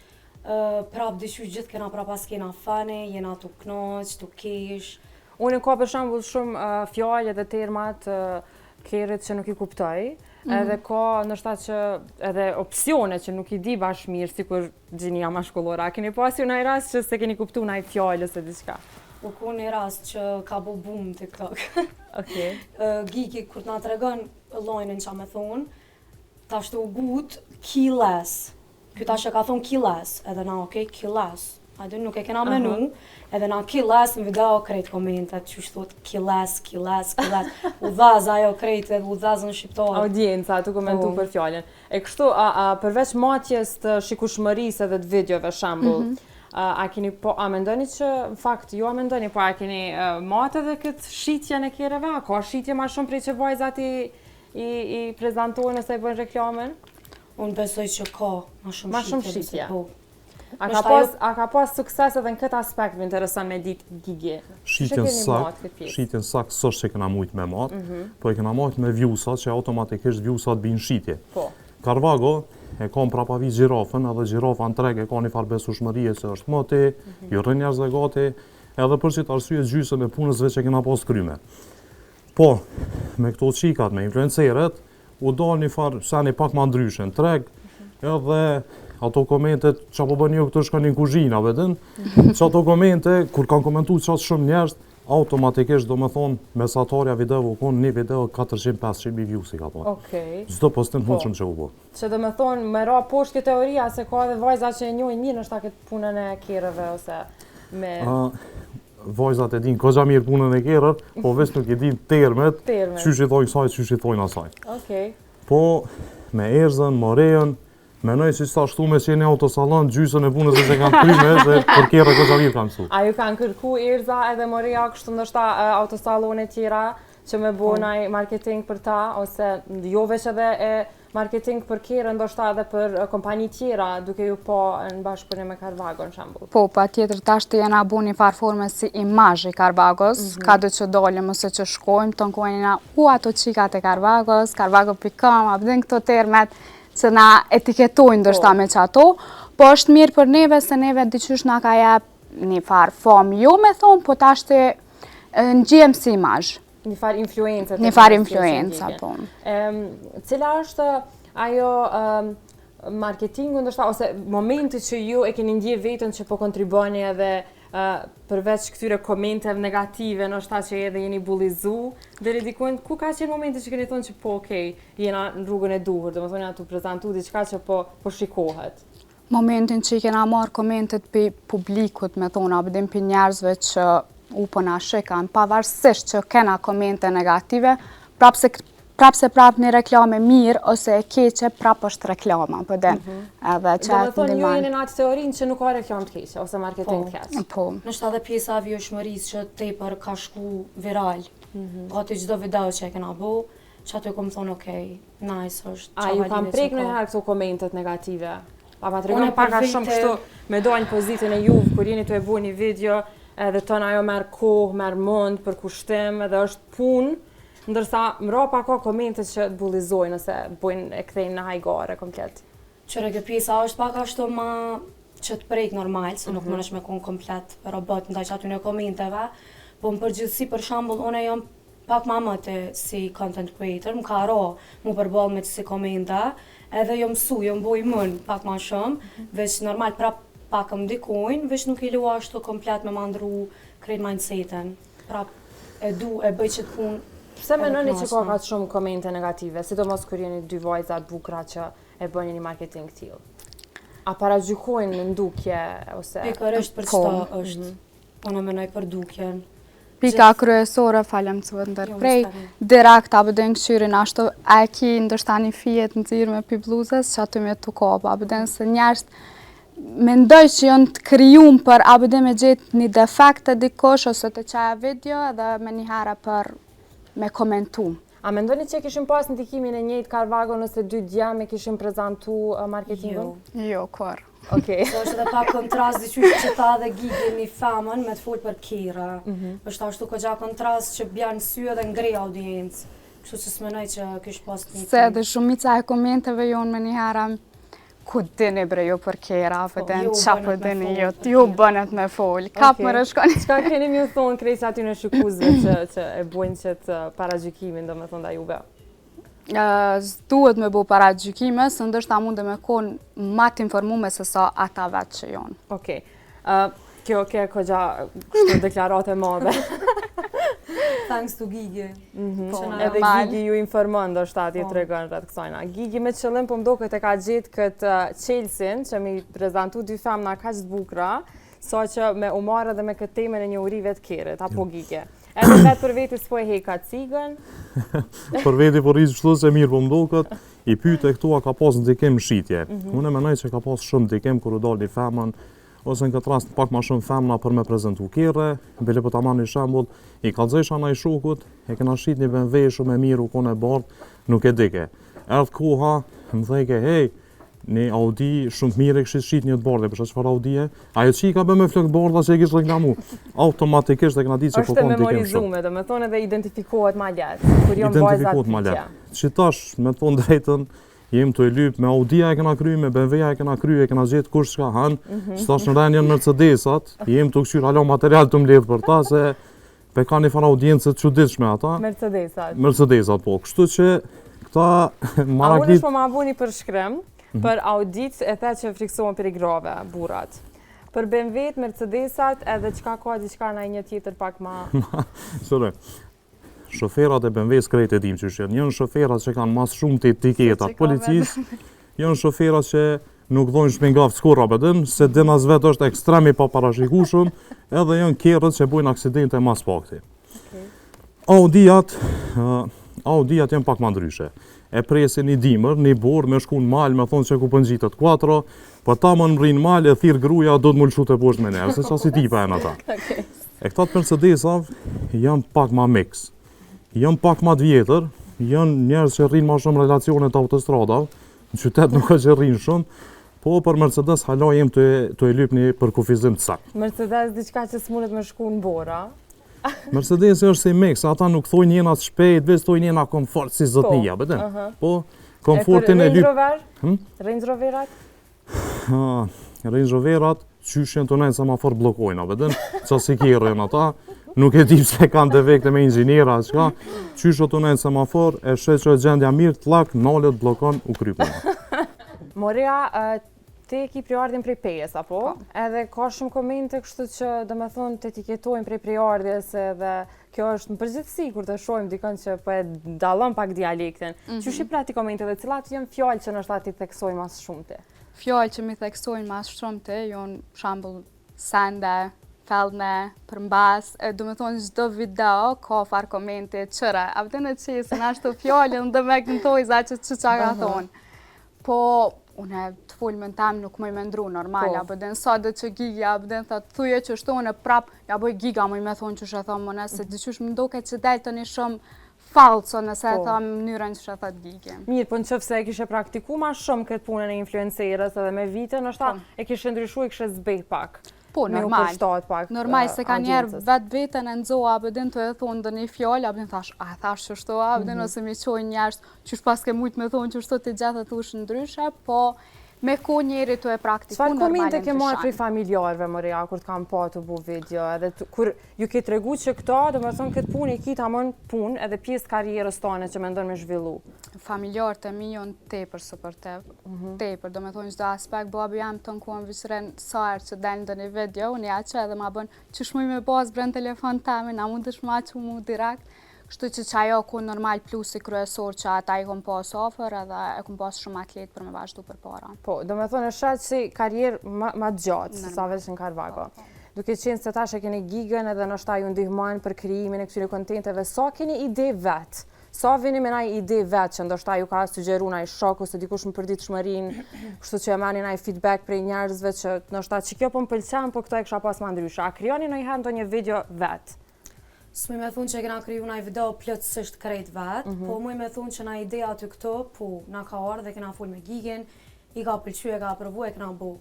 Prap dyshyj gjithë kena pra pas kena fane, jena tu knoq, tu kesh. Unë ka për shembull shumë fjalë dhe termat kerët që nuk i kuptoj, edhe ka ndoshta që edhe opsione që nuk i di bash mirë, sikur gjinia mashkullore. A keni pasur ndonjë rast që se keni kuptuar ndonjë fjalë ose diçka? U ku një rast që ka bo boom TikTok. Gigi kur na tregon llojin që me thonë, tash të u gut kill less. Ky tash e ka thonë kill less, edhe na okay, kill less. Hajde nuk e kena menu, edhe na kill less në video krejt komentet, që thot kill less. U dhaz ajo krejt edhe u dhaz në shqiptar. Audienca tu komentu për fjalën. E kështu përveç matjes të shikueshmërisë edhe të videove shembull, a keni a mendoni që në fakt ju a mendoni po a keni matë edhe këtë shitjen e kereve? A ka shitje më shumë prej që vajzat i prezantojnë ose i bëjnë reklamën? Unë besoj që ka më shumë shitje. A ka pas sukses edhe në këtë aspekt, më intereson me ditë Gigi? Shitjen sak s'është që kena mujt me matë, po e kena mujt me viewsat që automatikisht viewsat bin shitje. Carvago e ka prapa vi gjirafën, edhe gjirafa në treg e ka një farë besueshmërie që është moti, ju rrin njerëz dhe gati, edhe për çit arsye gjysën e punësve që kena pas kryme. Po, me këto qikat, me influenceret, u dal një farë sani pak ma ndryshe në treg, edhe ato komentet që po bën ju këtë shkon një kuzhina, vetën, që ato komente, kur kanë komentu qatë shumë njerëz, automatikisht do me thonë mesatarja video u konë një video 400-500 views i ka thonë. Çdo postim të shumë që u bo. Që do me thonë, me ra poshtë këtë teoria, se ka edhe vajza që e njojnë mirë nështë ta këtë punën e kerëve, ose me... Vajzat e din këgja mirë punën e kerër, po veç nuk e din termet, qysh i thojnë saj, qysh i thojnë asaj. Po, me erzën, morejën, menoj që s'ta shtu me qeni autosalon, gjysën e punës e që kanë kryme, se për kjerë këgja mirë kanë su. A ju kanë kërku Erza edhe Moria kështu ndoshta autosalone tjera që me bo naj marketing për ta, ose jo veç edhe marketing për kjerë, ndoshta edhe për kompani tjera, duke ju po në bashkëpunim me Carvago në shembull? Po, pa tjetër tash të jena bu një farforme si imazh i Carvagos, ka do që dollëm ose që shkojmë, të nkuajna ato qikat e Carvagos, Carvago.com, abdin këto termet, që na etiketojnë ndoshta me qato, po është mirë për neve, se neve diqysh na ka jep një farë famë, jo me thonë, po tash të ngjem si imazh. Një farë influenca. Një farë influenca, po. Cila është ajo marketingu ndoshta, ose momenti që ju e keni ndje vetën që po kontriboni edhe përveç këtyre komenteve negative, ndoshta që edhe jeni bullizu, deri diku, ku ka qenë momenti që keni thonë që po okej, jena në rrugën e duhur, domethënë tu prezantu diçka që po shikohet? Momentin që i kena marrë komentet për publikut, me thonë, abdim për njerëzve që u po na shikan, pavarësisht që kena komente negative, prapë se prap se prap një reklame mirë ose e keqe prap është reklama, po den. Edhe që Do me thonë ju jeni në atë teorinë që nuk ka reklam të keqe ose marketing të keq. Po. Nështë edhe pjesa vjeshmërisë që tepër ka shku viral. Gati çdo video që e kena bo, që aty kom thonë okej, nice është. A ju kam prek në herë këto komentet negative? Pa ma tregon pak a shumë kështu me dojnë pozitën e juve, kur jeni të e bu një video, edhe tonë ajo merë kohë, merë mund për kushtim, edhe është punë, ndërsa mrapa ka komentet që të bullizojnë ose e kthejnë në hajgare komplet. Qëre kjo pjesa është pak ashtu ma që të prejk normal, se nuk mënesh me konë komplet robot ndaj që aty në komenteve, po më përgjithsi për shambull, une jam pak ma mëte si content creator, më ka ro mu përball me si komente, edhe jam su, jam boj mën pak ma shumë, veç normal prap pak më dikojnë, veç nuk I lua ashtu komplet me mandru krejt mindsetin, prap e bëj që të punë. Pse menoni që ka kaq shumë komente negative, sidomos kur jeni dy vajza të bukura që e bëni një marketing tillë? A paragjykojnë në ndukje ose Pikërisht për çdo është. Unë mendoj për dukjen. Pika kryesore, falem që vëtë ndërprej, direkt abëden këshyrin ashtu e ki ndërshta një fijet në zirë me pi bluzës që aty me të kopa, abëden se njerës mendoj që janë të kryum për abëden me gjetë një defekt të dikosh ose të qaja video edhe me një herë për me komentu. A mendoni që kishim pas ndikimin e njëjtë Carvago nëse dy djeme kishim prezantu marketingun? Jo, kur. Okej. So është edhe pak kontrast diqysh që ta dhe Gigi një femën me të folë për kira. është ashtu këgja kontrast që bjanë sy edhe ngrej audiencë. Kështu që s'menoj që kish pas një Se edhe shumica e komenteve jonë me një herë ku dini bre jo për kera, pëden qa për dini jo, ju bënet me folë, kap më rëshkoni. Çka keni mjë thonë krejt aty në shikuzve që e bojnë që të paragjykimin, do me thonë da juve? Duhet me bo paragjykime, së ndërshta mund me konë ma të informume se sa ata vetë që jonë. Okej. Kjo ke këgja kështu deklarate madhe. Thanks to Gigi. Edhe Gigi ju informon do shtati të regon rrët kësajna. Gigi me qëllim po mdo këtë e ka gjetë këtë qelsin që mi prezentu dy femna kaq të bukra, sa që me umarë dhe me këtë temen e një urive të kerit, apo Gigi. Edhe vetë për veti s'po e heka cigën. Për veti po rrisë shtu se mirë po mdo këtë, I pyte këtu a ka pas ndikim shitje. Unë e menoj që ka pas shumë ndikim kër u dal një femën, ose në këtë rast pak ma shumë femna për me prezentu kere, bile për ta marrë një shembull, I kallëzojsha në I shokut, e kena shit një BMW shumë e mirë u kone e bardh, nuk e dike. Erdh koha, më thejke, hej, një Audi shumë të mirë e këshit shit një të bardhe, përshë çfarë Audi e, ajo që I ka bë me flok bardha që e kishtë reklamu. Automatikisht e kena ditë që po konë dikem shumë. Është memorizume, do me thonë edhe identifikohet ma letë, kur jom vajzat pikja. Që tash, me thonë drejtën, jem të e lyp, me Audia e kena kry, me BMW-a e kena kry, e kena gjetë kush çka hanë, stash në rejnë janë Mercedesat, jem të këshyr halo material të mbledh për ta, se pe ka një fan audiencë të çuditshme ata. Mercedesat, po. Kështu që këta A maraklit... unë është po ma bu një përshkrim, për Audit e the që friksohen për I grave, burat. Për BMW-t, Mercedesat, edhe qka ka diçka në një tjetër pak ma... Sore, shoferat e BMW-s krejt e dim që shenë. Jënë shoferat që kanë mas shumë të etiketat policisë, jënë shoferat që nuk dojnë shpingaf s'kurra pëdën, se dinas vetë është ekstremi pa parashikushëm, edhe jënë kjerët që bojnë aksidente mas pakti. Audijat janë pak ma ndryshe. E presin një dimër, një borë, me shku në malë, me thonë që ku pëngjitët 4, për ta më në mrinë malë, e thirë gruja, do të më lëshu të poshtë me nërë, se qa si tipa e në ta. E këtat Mercedesav janë pak ma mix. Janë pak ma të vjetër, janë njerës që rrinë ma shumë relacionet autostradav, në qytet nuk e që rrinë shumë, po për Mercedes hala jem të e lypni për kufizim të saktë. Mercedes diçka që s'mundet me shku në bora. Mercedes është si mix, ata nuk thojnë njena të shpejt, veç thojnë njena komfort si zotnia, bëten. Po, komfortin e lyp... Range Roverat? Range Roverat, qyshen të nejnë semafor blokojna, bëten. Qa si kjerën ata, nuk e di se kanë defekte me inxhiniera, qka. Qyshen të nejnë semafor, e shet që e gjendja mirë, tlak, nalet, blokon, u krypuna. Moria, te ki priardin prej pejes, apo? Edhe ka shumë komente kështu që do me thonë të etiketojnë prej priardjes edhe kjo është në përgjithësi kur të shojmë dikën që po e dallon pak dialektin. Që shqipra ti komente dhe cilat janë fjallë që nështë ati theksojnë mas shumëte? Fjallë që mi theksojnë mas shumëte, jonë shambull sende, fellne, përmbas, do me thonë çdo video ka far komente qëra. A vëtën e qesin, ashtu fjallën dhe me këntoj za që qa ka thonë. Po, une të folmen tam nuk më i mendru normal, apo den sa dhe që Gigja, apo den thot, thuje që shtone prap, ja boj Giga më i me thonë që shë thonë më nëse, dyqysh më ndoke që delë të një shumë falso nëse e tha mënyrën që shë thot Gigje. Mirë, po në qëfë se e kishe praktiku ma shumë këtë punën e influencerës edhe me vite, nështë e kishe ndryshu e kishe zbejt pak. Po, normal. Pak normal, se ka njerë vetë vetën e nëzoa, apo din të e thonë dhe një fjallë, apo din thash, a thash që shto, apo din ose mi qoj njerës, që pas ke mujtë me thonë që shto të gjatë të ushë ndryshe, po me ko njeri të e praktiku normalen të shanë. Çfarë komente ke marrë prej familjarëve, familjarëve, Maria, kur të kam pa të bu video, edhe kur ju ke tregu që këta, do me thonë këtë punë i ki ta mën punë edhe pjesë karrierës tane që me ndonë me zhvillu? Familjarët e mi jonë tepër supportiv, tepër, do me thonë çdo aspekt, babi jam të nkuan vishren sa herë që delë ndë një video, unë ja që edhe ma bën që shmuj me bazë brend telefon temi, na mund të shma që mu direkt, kështu që ajo ku normal plusi kryesor që ata i kom pas ofër edhe e kom pas shumë atlet për me vazhdu për para. Po, do me thonë është si karrierë ma gjatë, sa veç në Carvago. Duke qenë se tash e keni Gigën edhe nështë ju ndihmojnë për krijimin e këtyre kontenteve, sa keni ide vetë? Sa vini me naj ide vetë që ndoshta ju ka sugjeru naj shok ose dikush më përdit shmërin, kështu që e mani naj feedback prej njerëzve që ndoshta që kjo po më pëlqen, po këto e kisha pas ma ndryshe. A krijoni ndonjëherë ndonjë video vetë? S'mu me thunë që e kena kriju naj video plotësisht krejt vetë, po mu me thunë që na ideja të këto, po, na ka ardhë dhe kena full me Gigën, i ka pëlqy, e ka aprovu, e kena bo.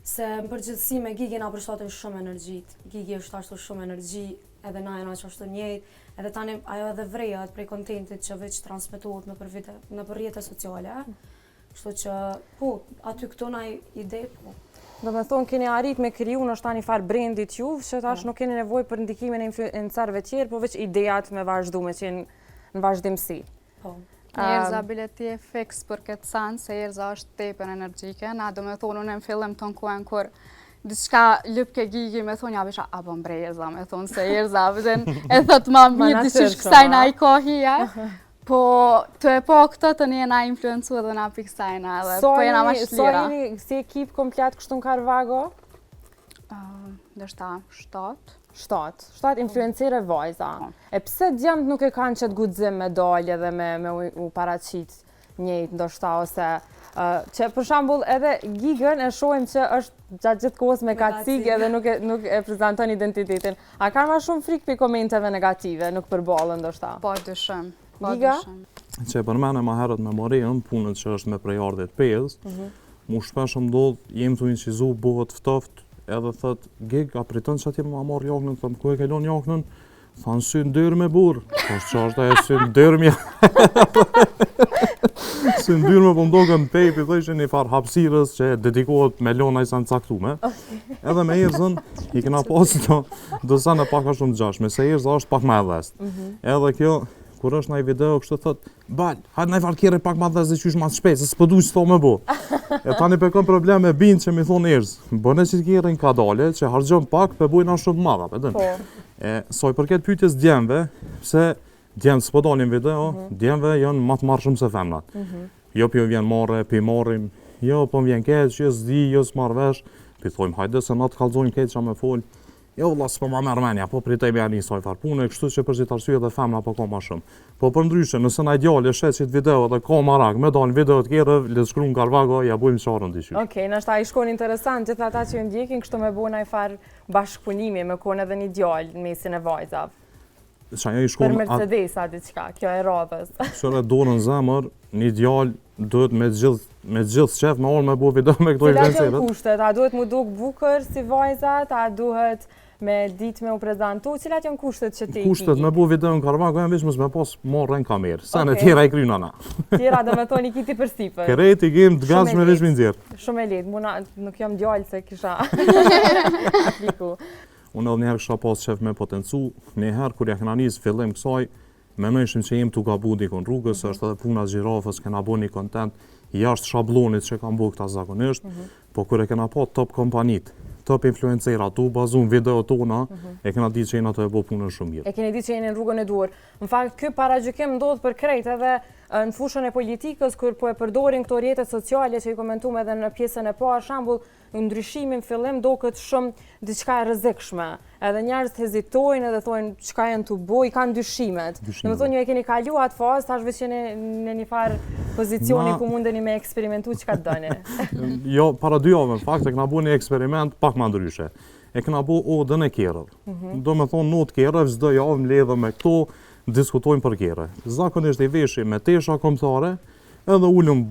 Se më përgjithësi me Gigën na përshtatim shumë energjit. Gigi është ashtu shumë energji, edhe na jena që ashtu njëjtë, edhe tani ajo edhe vrejat prej kontentit që veç transmetohet në për rrjete sociale. Kështu që, po, aty këto naj ide, po. Do me thonë, keni arrit me kriju në një farë brandit ju, që tash nuk keni nevoj për ndikimin e influencerëve tjerë, po veç idejat me vazhdu, me qenë në vazhdimsi. Po. Erza bileti e fix për këtë sanë, se Erza është tepër energjike. Na do me thonë, unë në fillim të nkuan kur diçka lyp ke Gigi me thonë, ja bisha, apo mbre Erza, me thonë se Erza, e thot ma mirë, diçish kësaj na i kohia. Po, të e po këtë të një na influencu edhe na piksajna edhe, po jena ma shlira. So jeni si ekip komplet kështu në Carvago? Ndërshta 7. 7 influencere vajza. E pse djemët nuk e kanë qëtë gudzim me dalje dhe me u paraqit njëjtë ndoshta ose që për shembull edhe Gigën e shohim që është gjatë gjithë kohës me kacig edhe nuk e prezanton identitetin. A ka ma shumë frikë për komenteve negative, nuk përballën ndoshta? Po, dyshim. Giga? Që e përmene ma herët me Marian, punët që është me prejardit 5, mu shpesh më dodhë, jem të incizu, bëhet ftoft, edhe thët, Gig, a pritën që ati ma marrë jaknën, thëmë, ku e kellon jaknën? Thanë, sy në dyrë me burë. Po që është e sy në dyrë mja. Sy në dyrë me po mdoke në pejpi, dhe ishe një farë hapsirës që dedikohet me lona i sa në caktume. Edhe me Erzën, i kena pasë do sa në pak ashtu në gjashme, se Erza është pak me edhest. Edhe kjo, kur është nëjë video, kështë të thëtë, bal, hajtë nëjë farkire pak ma dhe zë qysh ma të shpejt, se s'pëdu që to me bo. E tani pe kom probleme bindë që mi thonë Erzë, bëne që t'kire në kadale, që hargjëm pak, pe bujna shumë madha, pe dënë. Soj përket pyetjes djemve, pse djemët s'po dalin video, djemve janë ma të marrë shumë se femnat. Jo pjo vjen marre, pi marrim, jo po vjen keq, jo s'di, jo s'marrë vesh, pi thojmë hajde se na të kallzojmë keq qa me folë. Jo valla s'po ma merr mendja, po pritej me janë njësoj farë pune, kështu që për gjithë arsye dhe femna po ka ma shumë. Po për ndryshe, nëse na djali e shet qit video dhe ka marak, me dalë video të kjerë, le shkru në Carvago, ja bujmë qarën t'i qysh. Okej, nështë i shkon interesant, gjithë ata që ju ndjekin, kështu me bu naj farë bashkëpunimi, me kone edhe një djallë në mesin e vajzav. Për Mercedesa diçka, kjo e radhës. Qëre dorën zemër, një djallë duhet me gjithë qef me orë me bu video me këto influencerët. Cilat janë kushtet? A duhet mu duk bukër si vajzat, a duhet me ditë me u prezentu, cilat janë kushtet që ti i Kushtet me bu video në Carvago janë veç me pas marrë në kamerë, se në tjera i kryna na. Tjera dhe me thoni kiti për sipër. Kërejt i kem të gazë me veç minëzirë. Shumë e letë, nuk jam djallë se kisha apliku. Unë edhe njëherë kësha pas qef me potencu, njëherë kur ja kena njësë fillim kësaj, menojshim që jem t'u gabu dikon rrugës, është edhe puna gjirafës, kena bo një kontent, jashtë shablonit që kam bo këta zakonisht, po kur e kena pa top kompanit, top influencera, tu bazun video tona, e kena ditë që jena të e bo punën shumë mirë. E keni ditë që jeni në rrugën e duhur. Në fakt, ky paragjykim ndodh për krejt edhe në fushën e politikës, kur po e përdorin këto rrjetet sociale që i komentuam edhe në pjesën e parë, shembull, ndryshimin fillim duket shumë diçka e rrezikshme. Edhe njerëzit hezitojnë edhe thonë çka janë tu bëj, kanë dyshimet. Domethënë ju e keni kaluar atë fazë, tash veç jeni në një farë pozicioni ku mundeni me eksperimentu çka doni. Jo, para 2 javëve, në fakt, e kena bërë një eksperiment pak më ndryshe. E kena bërë odën e kerrëve. Domethënë not kerrëve çdo javë mbledhem me këto, diskutojmë për kerrë. Zakonisht i veshim me tesha kombëtare, edhe ulëm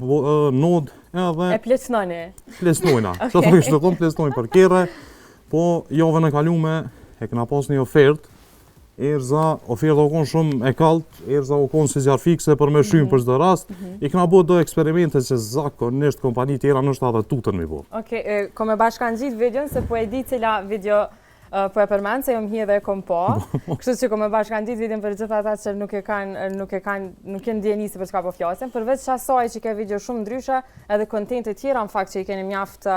nod, edhe E plesnoni. plesnojna. Çfarë thonë kështu, thonë plesnojnë për kerrë, po javën e kaluar e kena pas një ofertë. Oferta u kon shumë e kallët, erza u kon si zjarr fikse për me shymë për çdo rast. I kena bërë do eksperimente që zakonisht kompani tjera nështë edhe tutën mi bërë. Okej, kom e bashkangjit videon se po e di cila video po e përmend se jam hi dhe e kom po. Kështu që kom e bashkangjit videon për gjithë ata që nuk kanë ndjeni se për çka po flasim. Përveç asaj që ke video shumë ndryshe, edhe kontente tjera në fakt që i keni mjaft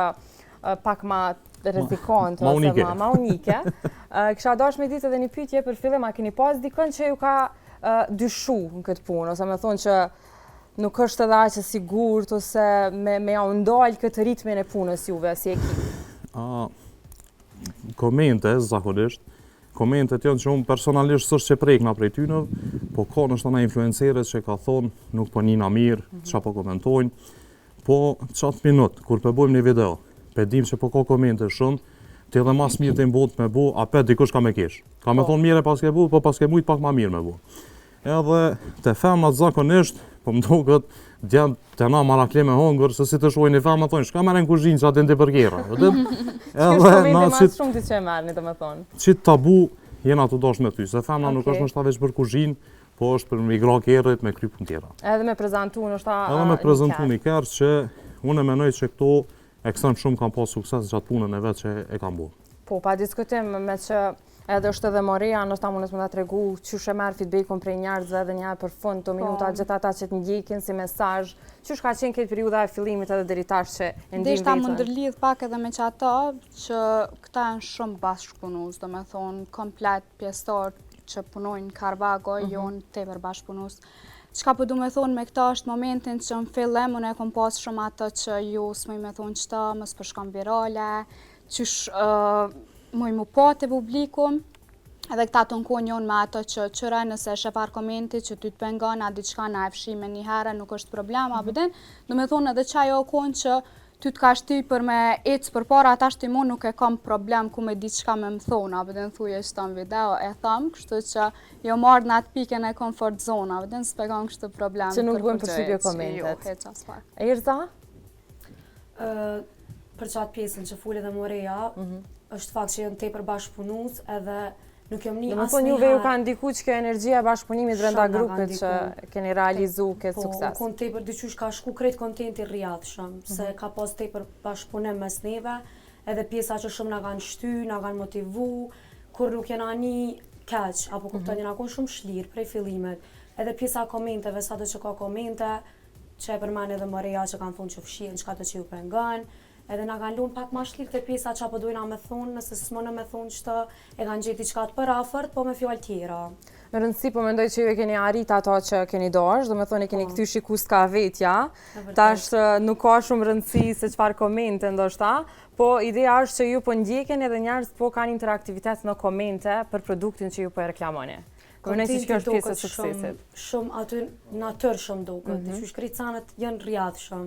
pak ma rrezikant ose ma unike. Kisha dashur me ditë edhe një pyetje për fillim, a keni pas dikën që ju ka dyshu në këtë punë, ose me thonë që nuk është edhe aq e sigurt ose me ja ndal këtë ritmin e punës juve si ekip? Komente, zakonisht, komentet janë që unë personalisht s'është që prekna prej tyne, po ka nështë influencerët që ka thonë nuk po njina mirë, që po komentojnë, po qatë minut, kur po bëjmë një video, pe dim që po ka komente shumë, të edhe mas mirë të imbot me bu, apet dikush ka me kesh. Ka me thonë mire pas ke bu, po pas ke mujt pak ma mirë me bu. Edhe të femnat zakonisht, po më duket, djenë të na marakle me hongër, se si të shojnë një femnat thonë, shka meren kuzhinë që atin të përkera. Shkështë komente mas shumë të që e merni, të me thonë. Qitë tabu, jena të dosh me ty, se femna nuk është nështë ta veç për kuzhinë, po është për me igra kerët, me kry pun tjera. Edhe me prezentu nështë ta edhe me prezentu një kerë që unë e menoj që këto ekstrem shumë kam pas sukses gjatë punën e vetë që e kam bu. Po, pa diskutim me që edhe është edhe Moria, nështë ta mundës me ta tregu qysh e merë feedbackun prej njerëzve edhe njerë për fund të minuta gjithë ata që të ndjekin si mesazh, qysh ka qenë këtë periuda e fillimit edhe deri tash që e ndim vetën. Ndeshta më ndërlidh pak edhe me që ata që këta janë shumë bashkëpunus, do me thonë komplet pjesëtar që punojnë Karbago, jonë tepër bashkëpunus. Çka po du me thonë me këta është momentin që në fillim unë e kom pas shumë ato që ju s'moj me thonë qëta, mës përshkam virale, qysh muj mu po të publikum, edhe këta të nkonë jonë me ato që qëra nëse e shepar komenti që ty të pengon, a diçka na e fshime një herë, nuk është problem, a bëden, du me thonë edhe qa jo konë që ty të ka shty për me ecë për para, ata shty mu nuk e kam problem ku me diçka me më thonë, a bëden thuje që ta në video e thamë, kështu që jo marrë në atë piken e comfort zone, a bëden s'pegon kështu problem. Që nuk bëjmë përshqipje komentet. Erza? Për qatë pjesën që fulli dhe Moreja, është fakt që janë tepër bashkëpunus edhe nuk jam një asnjëherë. Domethënë juve ju ka ndikuar që energjia e bashkëpunimit brenda grupit që keni realizu këtë sukses. Po, kon tepër dyqysh ka shku krejt kontenti rrjatshëm, se ka pas tepër bashkëpunim mes neve, edhe pjesa që shumë na kanë shty, na kanë motivu, kur nuk jena një keq, apo kupton jena kon shumë shlirë prej fillimit. Edhe pjesa komenteve, sado që ka komente, që e përmend edhe Moreja që kanë thonë që fshihen çka të që ju pengon. Edhe na kanë lunë pak ma shlirë të pjesa që apo dojna me thonë, nëse s'mona me thonë që e kanë gjeti qka të për afërt, po me fjallë tjera. Në rëndësi, po mendoj që ju e keni arrit ato që keni dosh, do me thonë e keni këty shiku s'ka vetja, tash nuk ka shumë rëndësi se qfar komente ndoshta, po ideja është që ju po ndjekin edhe njerëz po kanë interaktivitet në komente për produktin që ju po e reklamoni. Kontenti doket shumë aty natër shumë doket, që shkricanët janë rrjatshëm.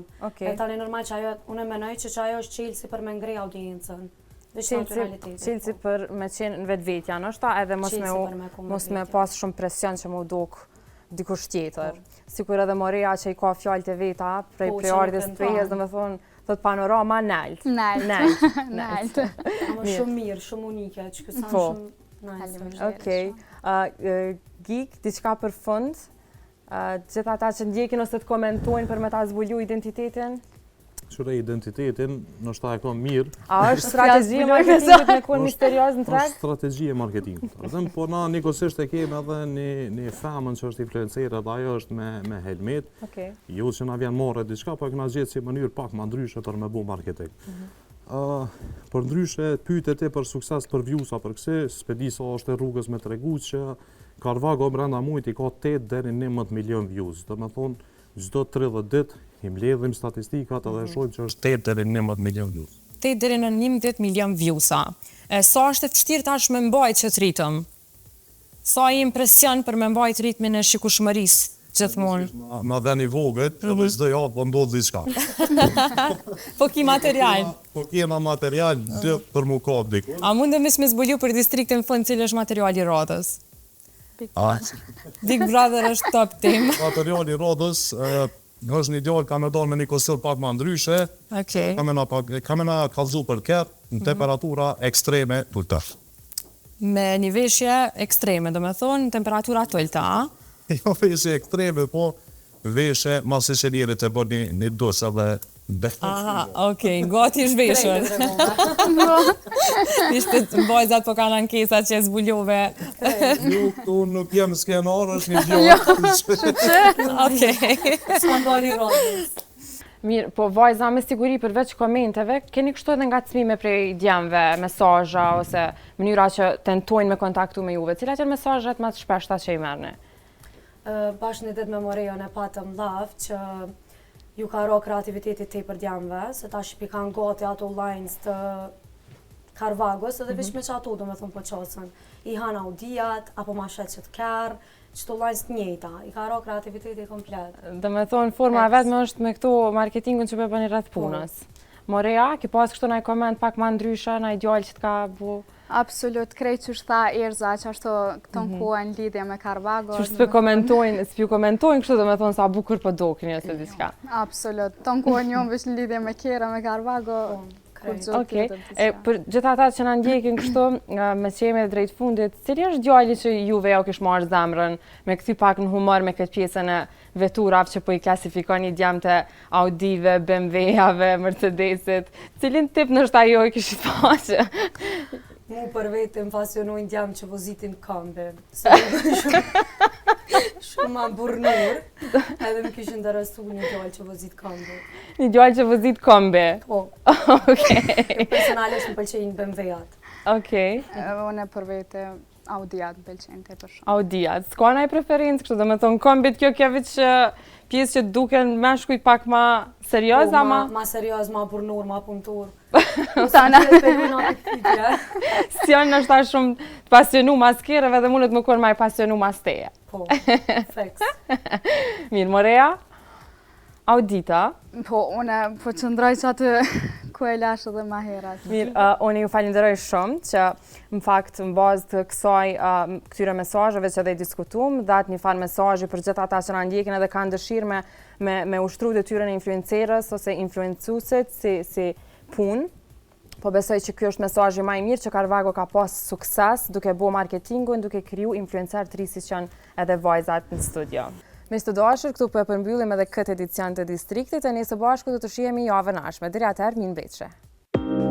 E tani normal që ajo, unë menoj që ajo është qelsi për me ngrej audiencën. Qelsi për me qenë në vetvetja, nështë edhe mos me pas shumë presion që mu duk dikush tjetër. Sikur edhe Moria që i ka fjallë të veta, prej ardhjes të vejes, dhe me thonë, thot panorama nalt. Nalt. Ama shumë mirë, shumë unike, që kësan shumë nice. Okej. Gik, diçka për fund, gjithë ata që ndjekin ose të komentojnë për me ta zbulu identitetin? Qëre identitetin, nështë ta e ka mirë. A është strategji e marketingut me kur misterios në treg? është strategji e marketingut. Po na nikosisht e kemi edhe një femën që është influencerë dhe ajo është me helmet. Jo që na vjen more diçka, po e këna gjithë si mënyrë pak ma ndryshe për me bu marketing. Për ndryshe, pyte ti për sukses për vjusa për kësi, s'pedi sa është e rrugës me tregu që Carvago brenda muajit i ka 8 deri në 11 milion views. Do me thonë, çdo 30 ditë i mbledhim statistikat edhe shohim që është 8 deri në 11 milion views. 8 deri në 11 milion views-a. Sa është e vështirë tash me mbajt që ritëm? Sa i impresion për me mbajt ritmin e shikueshmërisë gjithmonë? Ma dhe një vogët, edhe çdo javë po ndodh diçka. Po ki material. Po kema material për mu kap diku. A mundem me zbulu për distriktin fund cili është materiali i radhës? Big Brother është top team. Materiali i radhës është një djalë ka me dalë me një kostur pak ma ndryshe, Okej. ka me na kallzu për kerë, në temperatura ekstreme të ulta. Me një veshje ekstreme, do me thonë, temperatura të ulta, a? Jo veshje ekstreme, po veshje masi që njerit e bërë një dos edhe Aha, okej, gati zhveshur. Ishte vajzat po kanë ankesa që e zbulove. Jo, këtu nuk jem skenar, është një gjohë. Okej. Skandali rodës. Mirë, po vajza me siguri përveç komenteve, keni kështu edhe ngacmime prej djemve, mesazha ose mënyra që tentojnë me kontaktu me juve. Cilat janë mesazhet më të shpeshta që i merrni? Bashkë një ditë me Morejon e patëm live që ju ka ro kreativitetit tepër djemve, se ta shqipi kanë gati ato lines të Carvagos, edhe veç me që ato do me thonë po qasën. I hanë audijat, apo ma shetë që të kërë, qëto lines të njëjta, i ka ro kreativitetit komplet. Do me thonë, forma vetëm është me këto marketingun që bëni rreth punës. Morea, ki pas kështu na i koment pak ma ndryshe, na i djallë që t'ka bu... Absolut, krejt që shta Erza, që ashtu këto në kohën lidhje me Carvago. Që s'pju komentojnë kështu, do me thonë sa bukur po dokni ose diçka. Absolut, të në kohën jonë veç në lidhje me Kera, me Carvago. Okej, për gjitha ata që na ndjekin kështu, me që jemi drejt fundit, cili është djalli që juve ja u kish marrë zemrën, me këthy pak në humor me këtë pjesën e veturave që po i klasifikoni djemtë Audive, BMW-jave, Mercedesit, cilin tip nështë ajo i kishit paqë? Mu për vetë më pasionojnë djemë që vozitin kambe. Shumë ma burnur, edhe më kishë interesu një djallë që vozit kambe. Një djallë që vozit kambe? Po. Okej. Personalisht më pëlqenjnë BMW-jat. Okej. Unë për vete Audijat më pëlqenjnë të për shumë. Audijat. S'ka na i preferencë kështu, do me thonë kombit kjo veç pjesë që duken meshkujt pak ma serios, ama... Ma serios, ma burnur, ma puntur. Sana. Si janë nështë ta shumë të pasionu mas kereve dhe mundet më kur ma i pasionu mas teje. Po, feks. Mirë, Morea? Audita? Po, une po qëndroj që atë ku e lashë dhe ma herat. Mirë, unë ju falenderoj shumë që në fakt në bazë të kësaj këtyre mesazheve që dhe i diskutum, datë një farë mesazhi për gjithë ata që na ndjekin edhe kanë dëshirë me ushtru detyrën e influencerës ose influencusit si punë. Po besoj që kjo është mesazhi më i mirë që Carvago ka pas sukses duke bo marketingun, duke kriju influencer të ri si që janë edhe vajzat në studio. Me së të dashur, këtu po e përmbyllim edhe këtë edicion të distriktit e ne së bashku do të shihemi javën ardhshme. Deri atëherë, mirë mbëjtje.